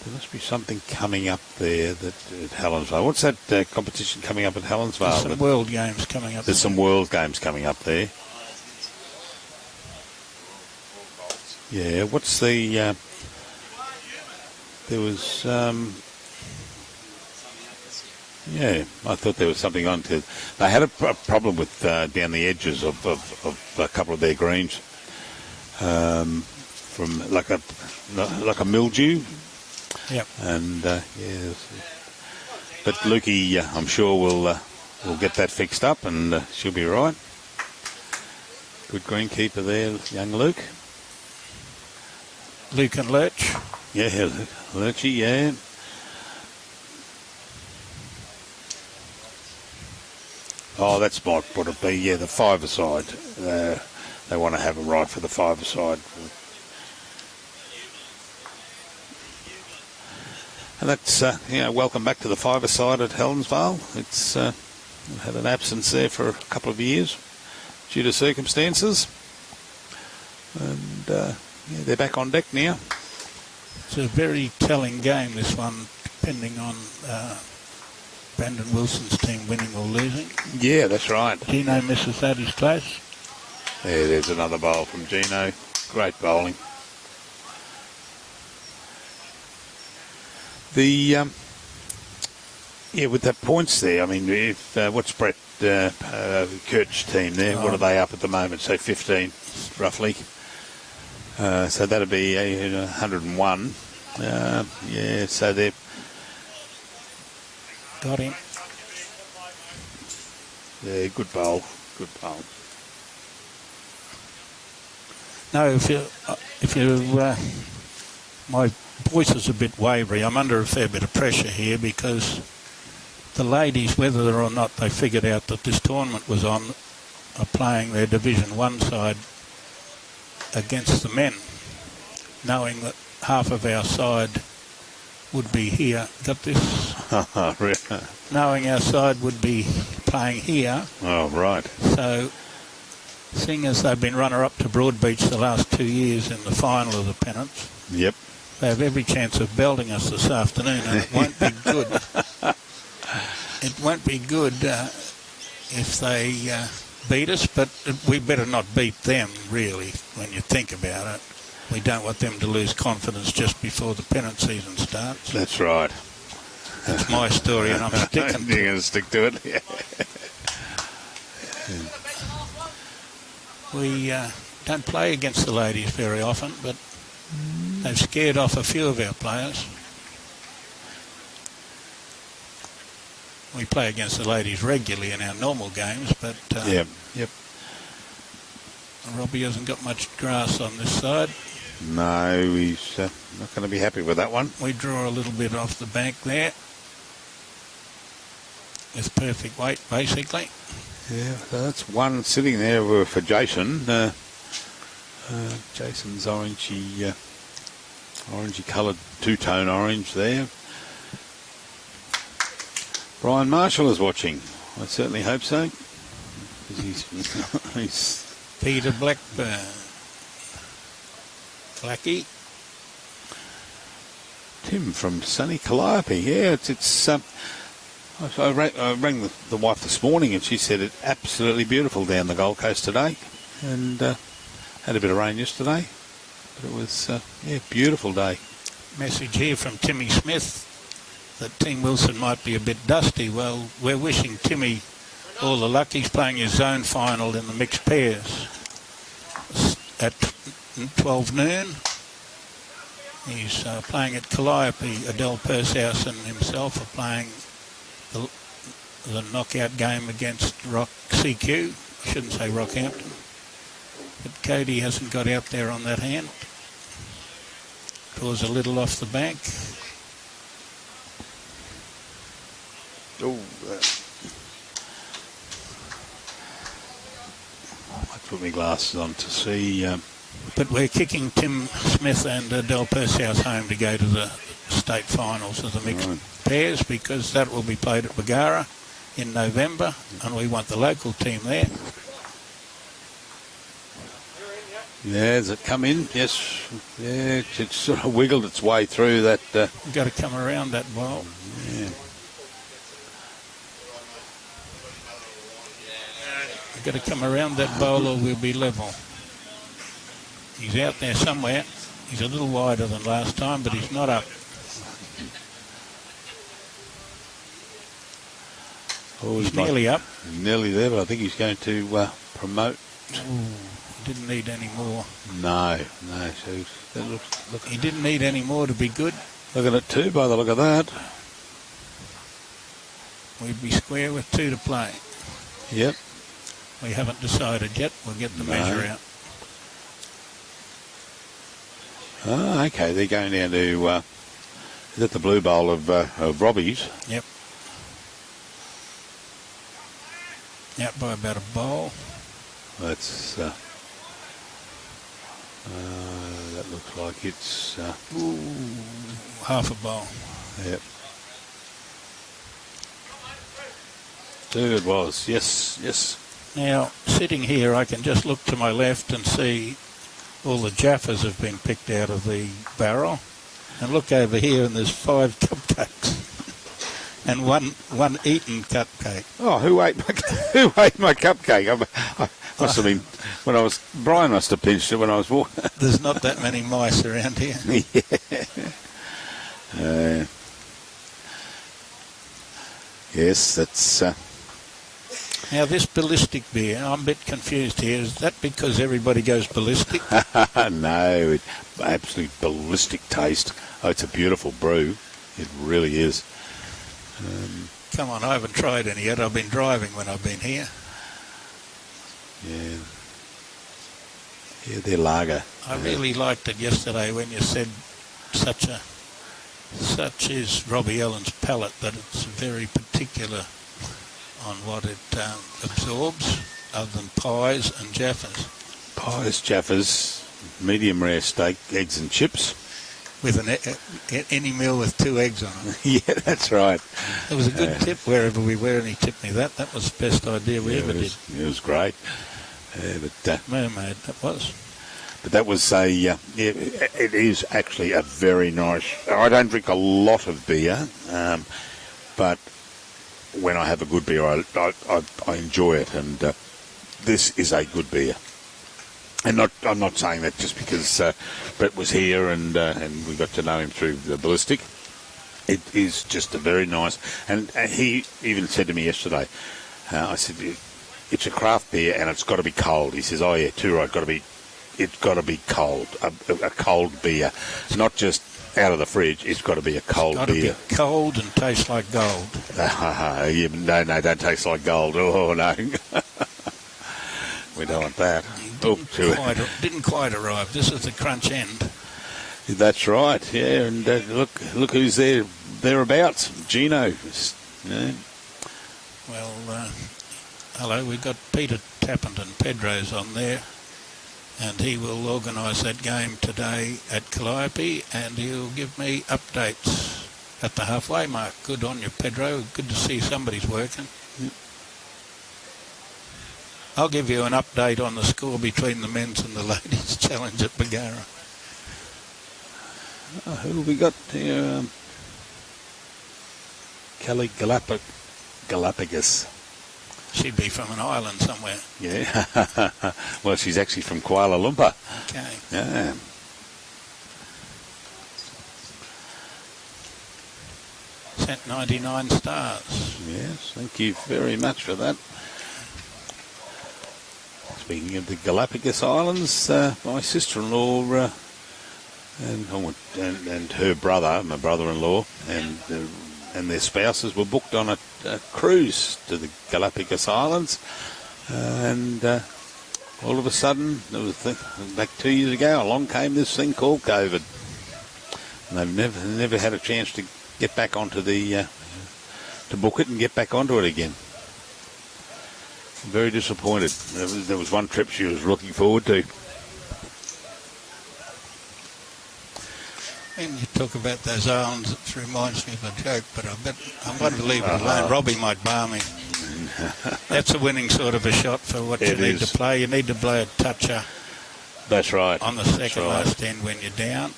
There must be something coming up there at Helensvale. What's that competition coming up at Helensvale? There's some world games coming up. There's some world games coming up there. Yeah, what's the... there was... yeah, I thought there was something on to... They had a problem with down the edges of a couple of their greens. From like a mildew. Yep. And but Lukey, I'm sure will get that fixed up, and she'll be right. Good greenkeeper there, young Luke. Luke and Lurch. Yeah, Lurchy, yeah. Oh, that's what it be. Yeah, the 5-a-side. They want to have a right for the 5-a-side. And that's, welcome back to the 5-a-side at Helensvale. It's had an absence there for a couple of years due to circumstances. And they're back on deck now. It's a very telling game, this one, depending on Brendan Wilson's team winning or losing. Yeah, that's right. Gino misses that, he's close. There's another bowl from Gino. Great bowling. With the points there, I mean, if what's Brett Kurt's team there? What are they up at the moment? Say 15, roughly. So that'd be 101. So they're got him. Yeah, good bowl. Good bowl. No, if you my voice is a bit wavery. I'm under a fair bit of pressure here because the ladies, whether or not they figured out that this tournament was on, are playing their Division 1 side against the men, knowing that half of our side would be here. Got this? Knowing our side would be playing here. Oh, right. So, seeing as they've been runner-up to Broadbeach the last 2 years in the final of the pennants, yep, They have every chance of belting us this afternoon, and it won't be good. It won't be good if they beat us, but we better not beat them, really, when you think about it. We don't want them to lose confidence just before the pennant season starts. That's right. That's my story, and I'm sticking to You're going to stick to it? Yeah. We don't play against the ladies very often, but they've scared off a few of our players. We play against the ladies regularly in our normal games, but Yep. Robbie hasn't got much grass on this side. No, he's not going to be happy with that one. We draw a little bit off the bank there. With perfect weight, basically. Yeah, so that's one sitting there for Jason. Jason's orangey coloured two-tone orange there. Brian Marshall is watching. I certainly hope so. 'Cause he's Peter Blackburn. Blackie. Tim from sunny Calliope. Yeah, it's I rang the wife this morning and she said it's absolutely beautiful down the Gold Coast today, and had a bit of rain yesterday, but it was beautiful day. Message here from Timmy Smith that Team Wilson might be a bit dusty. Well, we're wishing Timmy all the luck. He's playing his zone final in the mixed pairs at 12 noon. He's playing at Calliope. Adele Pershouse and himself are playing the knockout game against Rock CQ. I shouldn't say Rockhampton. But Cody hasn't got out there on that hand. Draws a little off the bank. Oh, I might put my glasses on to see. But we're kicking Tim Smith and Adele Pershouse home to go to the state finals of the mixed pairs, because that will be played at Bagara in November, and we want the local team there. Yeah, has it come in? Yes. Yeah, it's sort of wiggled its way through that. We've got to come around that ball. Yeah. We've got to come around that bowl or we'll be level. He's out there somewhere. He's a little wider than last time, but he's not up. Oh, he's nearly up. Nearly there, but I think he's going to promote. Ooh, didn't need any more. No. So that look. He didn't need any more to be good. Look at it too, by the look of that. We'd be square with 2 to play. Yep. We haven't decided yet. We'll get the measure out. Oh, okay. They're going down to is that the blue bowl of Robbie's? Yep. Out by about a bowl. That's that looks like it's half a bowl. Yep. There it was. Yes. Now, sitting here, I can just look to my left and see all the Jaffas have been picked out of the barrel. And look over here, and there's 5 cupcakes. And one eaten cupcake. Oh, who ate my cupcake? I must have been Brian must have pinched it when I was walking. There's not that many mice around here. Yeah. Yes, that's. Now this ballistic beer, I'm a bit confused here. Is that because everybody goes ballistic? No, absolute ballistic taste. Oh, it's a beautiful brew. It really is. Come on, I haven't tried any yet. I've been driving when I've been here. Yeah, they're lager. I really liked it yesterday when you said such is Robbie Ellen's palate that it's very particular on what it absorbs, other than pies and Jaffas. Pies, Jaffas, medium rare steak, eggs and chips. With any meal with 2 eggs on it. Yeah, that's right. It was a good tip wherever we were, and he tipped me that. That was the best idea we ever did. It was great. But Mermaid, that was. But that was it is actually a very nice. I don't drink a lot of beer, but when I have a good beer, I enjoy it, and this is a good beer. And I'm not saying that just because Brett was here and we got to know him through the Ballistic. It is just a very nice, and he even said to me yesterday, I said, it's a craft beer and it's got to be cold. He says, oh yeah, too right, it's got to be cold, a cold beer, not just out of the fridge. It's got to be a cold beer. Be cold and taste like gold. Yeah, no, don't taste like gold. Oh no, we don't want that. Didn't quite arrive. This is the crunch end. That's right. Yeah, and look who's thereabouts. Gino. Yeah. Well, hello. We've got Peter Tappington Pedro's on there, and he will organise that game today at Calliope, and he'll give me updates at the halfway mark. Good on you, Pedro. Good to see somebody's working. Yep. I'll give you an update on the score between the men's and the ladies' challenge at Bagara. Who have we got here? Kelly Galapagos. She'd be from an island somewhere. Yeah. Well, she's actually from Kuala Lumpur. Okay. Yeah. Sent 99 stars. Yes, thank you very much for that. Speaking of the Galapagos Islands, my sister-in-law and her brother, my brother-in-law, and their spouses were booked on a cruise to the Galapagos Islands, and all of a sudden, it was back 2 years ago, along came this thing called COVID, and they've never had a chance to get back onto to book it and get back onto it again. Very disappointed. There was one trip she was looking forward to. When you talk about those islands, it reminds me of a joke, but I might leave it alone. Robbie might bar me. That's a winning sort of a shot for what you need to play. You need to play a toucher. That's right. On the second last end when you're down.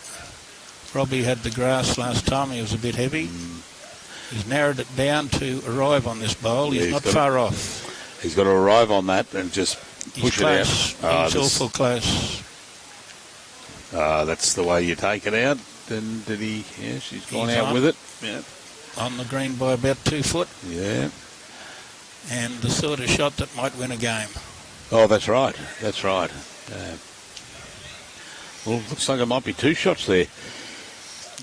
Robbie had the grass last time. He was a bit heavy. He's narrowed it down to arrive on this bowl. He's not far off. He's got to arrive on that and just push it out. He's awful close. That's the way you take it out. And did he? Yeah, she's gone out with it. Yeah. On the green by about 2 foot. Yeah. And the sort of shot that might win a game. Oh, that's right. That's right. Well, looks like it might be 2 shots there.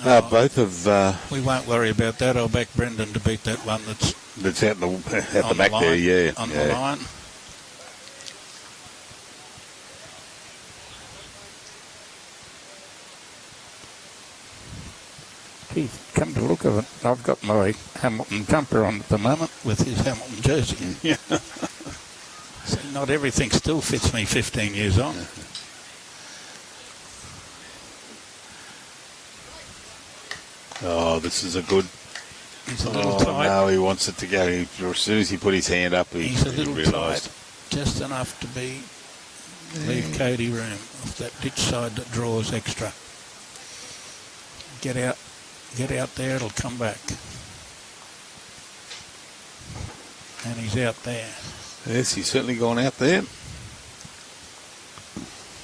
Both of. We won't worry about that. I'll back Brendan to beat that one that's out at the back line, there. Yeah, on the line. Geez, come to look of it, I've got my Hamilton jumper on at the moment with his Hamilton jersey. Yeah. So not everything still fits me 15 years on. Oh, this is a good. He's a little tight. No, he wants it to go. As soon as he put his hand up, he's a little realised. tight. Just enough to leave Cody room off that ditch side that draws extra. Get out there, it'll come back. And he's out there. Yes, he's certainly gone out there.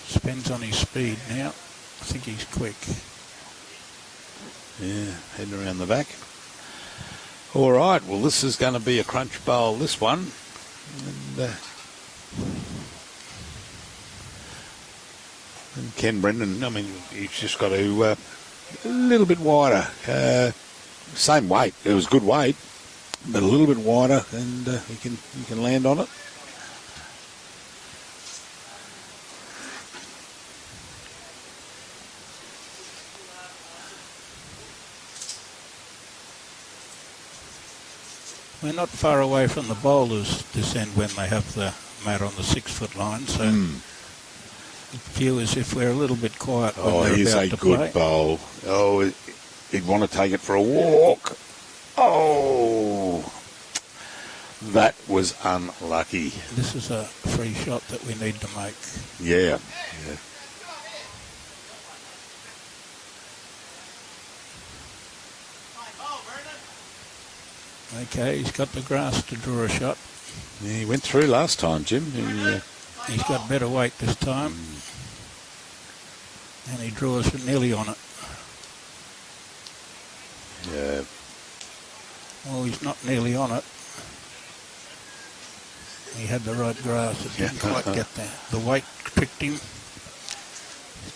Spends on his speed now. I think he's quick. Yeah, heading around the back. All right, well, this is going to be a crunch bowl, this one. And Ken Brendan, I mean, he's just got to a little bit wider. Same weight. It was good weight, but a little bit wider, and he can land on it. We're not far away from the boulders this end when they have the mat on the 6 foot line, so it feels as if we're a little bit quiet when we're he's about a to good play. bowl. Oh, he'd want to take it for a walk. Oh, that was unlucky. This is a free shot that we need to make. Yeah. Okay, he's got the grass to draw a shot. Yeah, he went through last time, Jim. He's got better weight this time. And he draws nearly on it. Yeah. Well, he's not nearly on it. He had the right grass. It didn't quite get there. The weight tricked him.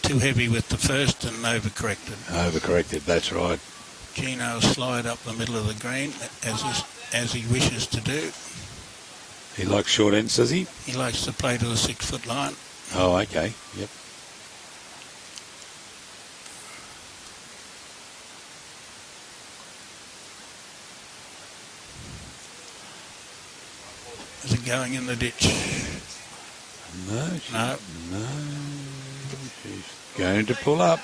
Too heavy with the first and overcorrected. Overcorrected, that's right. Gino will slide up the middle of the green as he wishes to do. He likes short ends, does he? He likes to play to the 6-foot line. Oh, okay. Yep. Is it going in the ditch? No. No. No. She's going to pull up.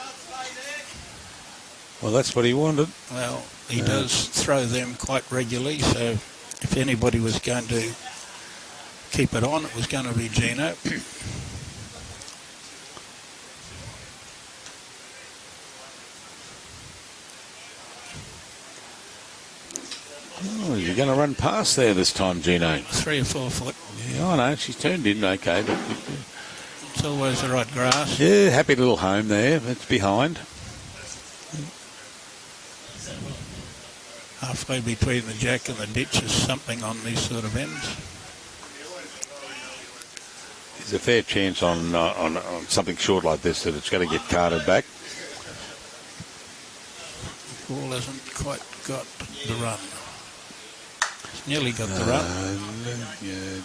Well, that's what he wanted. Well, he does throw them quite regularly, so if anybody was going to keep it on, it was going to be Gino. Oh, you're going to run past there this time, Gino. 3 or 4 foot. Yeah, I know. She's turned in okay, but It's always the right grass. yeah, happy little home there. It's behind. Halfway between the jack and the ditch is something on these sort of ends. There's a fair chance on something short like this that it's going to get carted back. Ball hasn't quite got the run. It's nearly got the run. Yeah,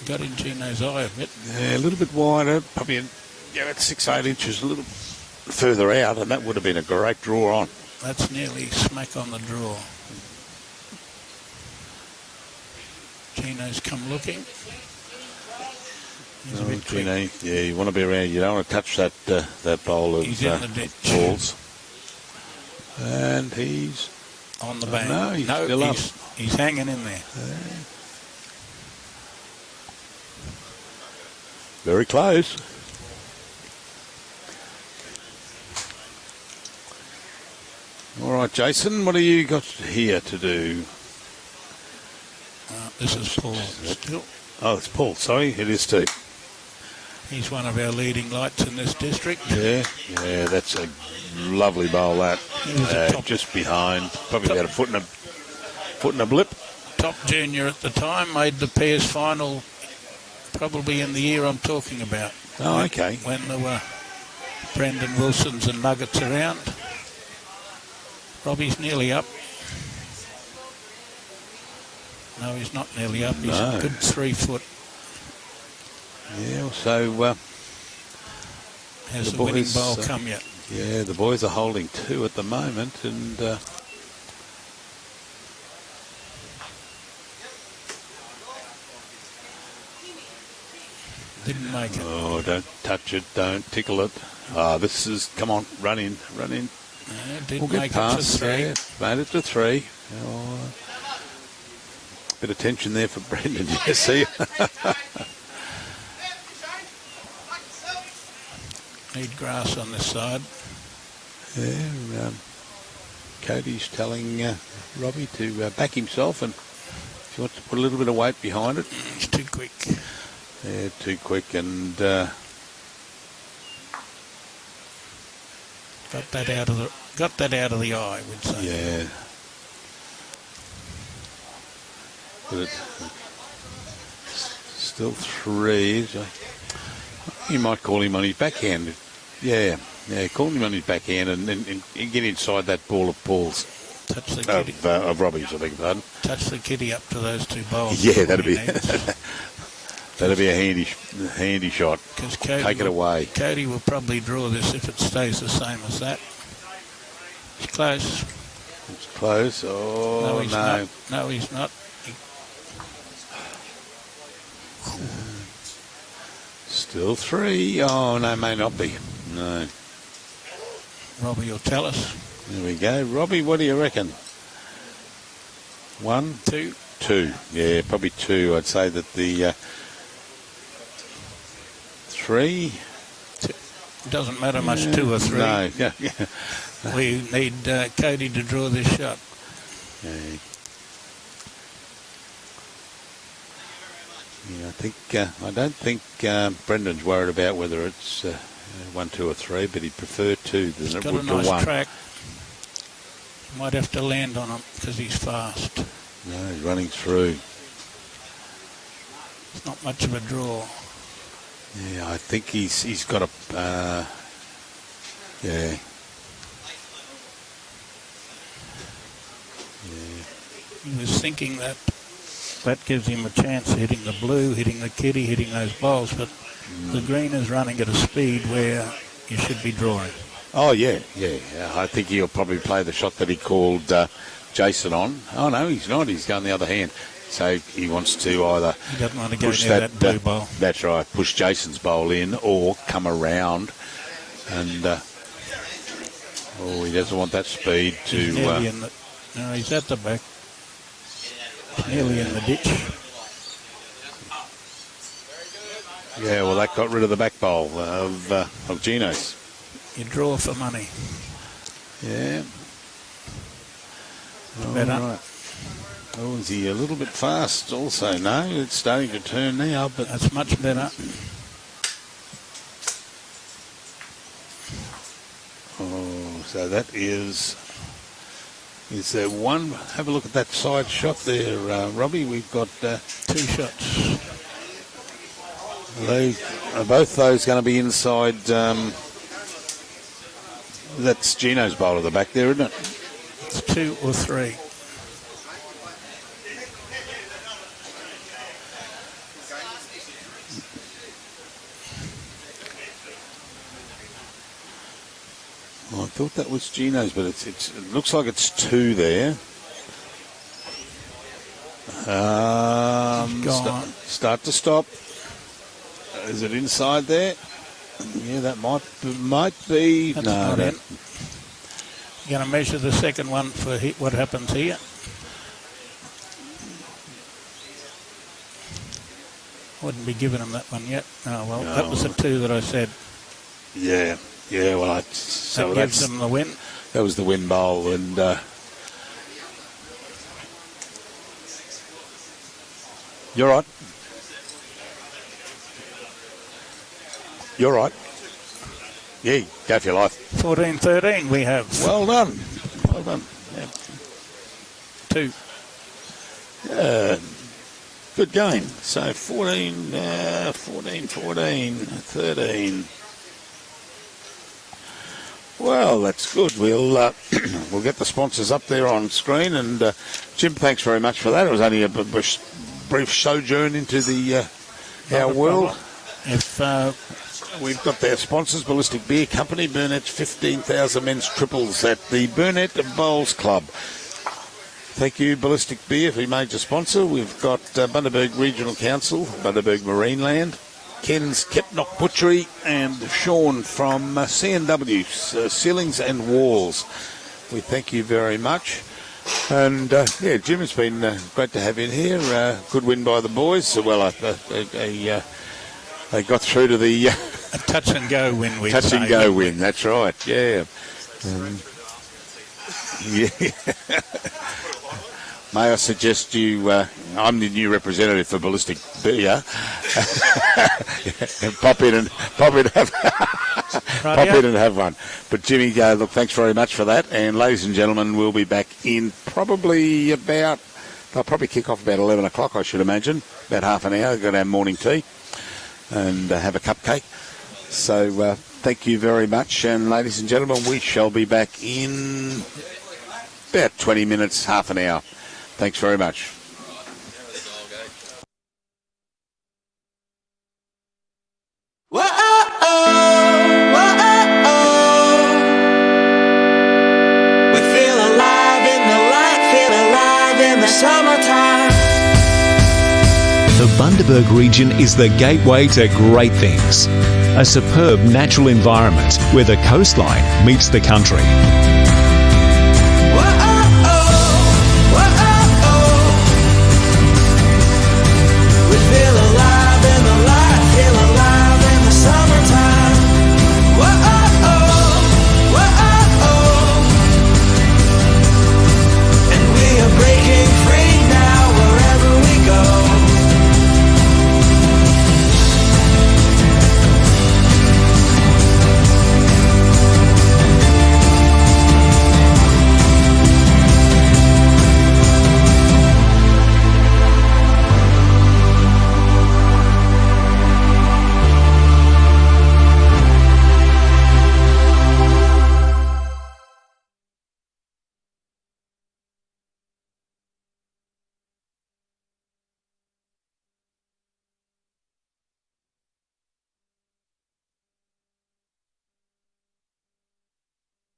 Got in Gino's eye a bit. yeah, a little bit wider, probably at 6-8 inches, a little further out, and that would have been a great draw on. That's nearly smack on the draw. Gino's come looking. He's a bit quick. Gino, yeah, you want to be around. You don't want to touch that bowl of He's in the ditch. balls. And he's On the bank. no, he's still up. He's hanging in there. Very close. All right, Jason, what have you got here to do? This is Paul still. Oh, it's Paul. Sorry, it is too. He's one of our leading lights in this district. Yeah, that's a lovely bowl. That He was a top- just behind, probably about a foot and a blip. Top junior at the time, made the pairs final probably in the year I'm talking about. Oh, okay. When there were Brendan Wilsons and Nuggets around. Robbie's nearly up. No, he's not nearly up. He's a good 3 foot. Yeah, so Has the winning bowl come yet? yeah, the boys are holding 2 at the moment, and Didn't make it. oh, don't touch it, don't tickle it. This is, come on, run in. Yeah, didn't We'll get make past it to 3. there. Made it to 3. Oh, bit of tension there for Brendan. You see. Need grass on this side. Yeah, Cody's telling Robbie to back himself, and if he wants to put a little bit of weight behind it. He's too quick. Yeah, too quick, and Got that out of the eye, we'd say. yeah. But it's still 3. So you might call him on his backhand. Yeah, call him on his backhand and get inside that ball of Paul's. Touch the kitty. Of Robbie's, I beg your pardon. Touch the kitty up to those 2 bowls. Yeah, that'd be Because that'd be a handy shot. Take it away. Cody will probably draw this if it stays the same as that. It's close. It's close. Oh, No, he's no. not. No, he's not. Still 3. Oh, no, may not be. No. Robbie will tell us. There we go. Robbie, what do you reckon? 1, 2. 2. Yeah, probably 2. I'd say that the 3. It doesn't matter much, 2 or 3. No, yeah. We need Cody to draw this shot. Yeah, I don't think Brendan's worried about whether it's 1, 2 or 3, but he'd prefer 2 than it Got would a to nice 1. track. Might have to land on him because he's fast. No, he's running through. It's not much of a draw. Yeah, I think he's got a yeah. He was thinking that gives him a chance of hitting the blue, hitting the kitty, hitting those bowls, but the green is running at a speed where you should be drawing. Oh, yeah. I think he'll probably play the shot that he called Jason on. Oh, no, he's not. He's going the other hand. So he wants to either He doesn't want to go push near that blue bowl. That's right, push Jason's bowl in or come around. And, he doesn't want that speed to... He's nearly in the, no, he's at the back. Nearly in the ditch. Yeah, well, that got rid of the back bowl of Gino's. You draw for money. Yeah. Better. All right. Oh, is he a little bit fast also? No, it's starting to turn now, but... That's much better. Oh, so that is there one? Have a look at that side shot there, Robbie. We've got 2 shots. Are both those going to be inside? That's Gino's bowl at the back there, isn't it? It's 2 or 3. Oh, I thought that was Gino's, but it looks like it's 2 there. Start to stop. Is it inside there? Yeah, that might be. That's No, not in. You're going to measure the second one for what happens here. Wouldn't be giving him that one yet. Oh, well, No. that was the 2 that I said. Yeah. Well, So that gives them the win. That was the win bowl, and you're right. You're right. Yeah, go for your life. 14-13 we have. Well done. Well done. Yeah. 2. Good game. So 14, 13. Well, that's good. We'll we'll get the sponsors up there on screen. And Jim, thanks very much for that. It was only a brief sojourn into the our world. If We've got their sponsors, Ballistic Beer Company, Burnett's 15,000 men's triples at the Burnett Bowls Club. Thank you, Ballistic Beer, for your major sponsor. We've got Bundaberg Regional Council, Bundaberg Marineland, Ken's Kepnock Butchery, and Sean from C&W, Ceilings and Walls. We thank you very much. And, Jim, it's been great to have you in here. Good win by the boys. Well, they got through to the... a touch and go win. Touch and go win, that's right, yeah. May I suggest you, I'm the new representative for Ballistic Beer. Pop in and have one. But Jimmy, look, thanks very much for that. And ladies and gentlemen, we'll be back in probably about, they'll probably kick off about 11 o'clock, I should imagine. About half an hour, got our morning tea and have a cupcake. So thank you very much. And ladies and gentlemen, we shall be back in about 20 minutes, half an hour. Thanks very much. We feel alive in the light, feel alive in the summertime. The Bundaberg region is the gateway to great things. A superb natural environment where the coastline meets the country.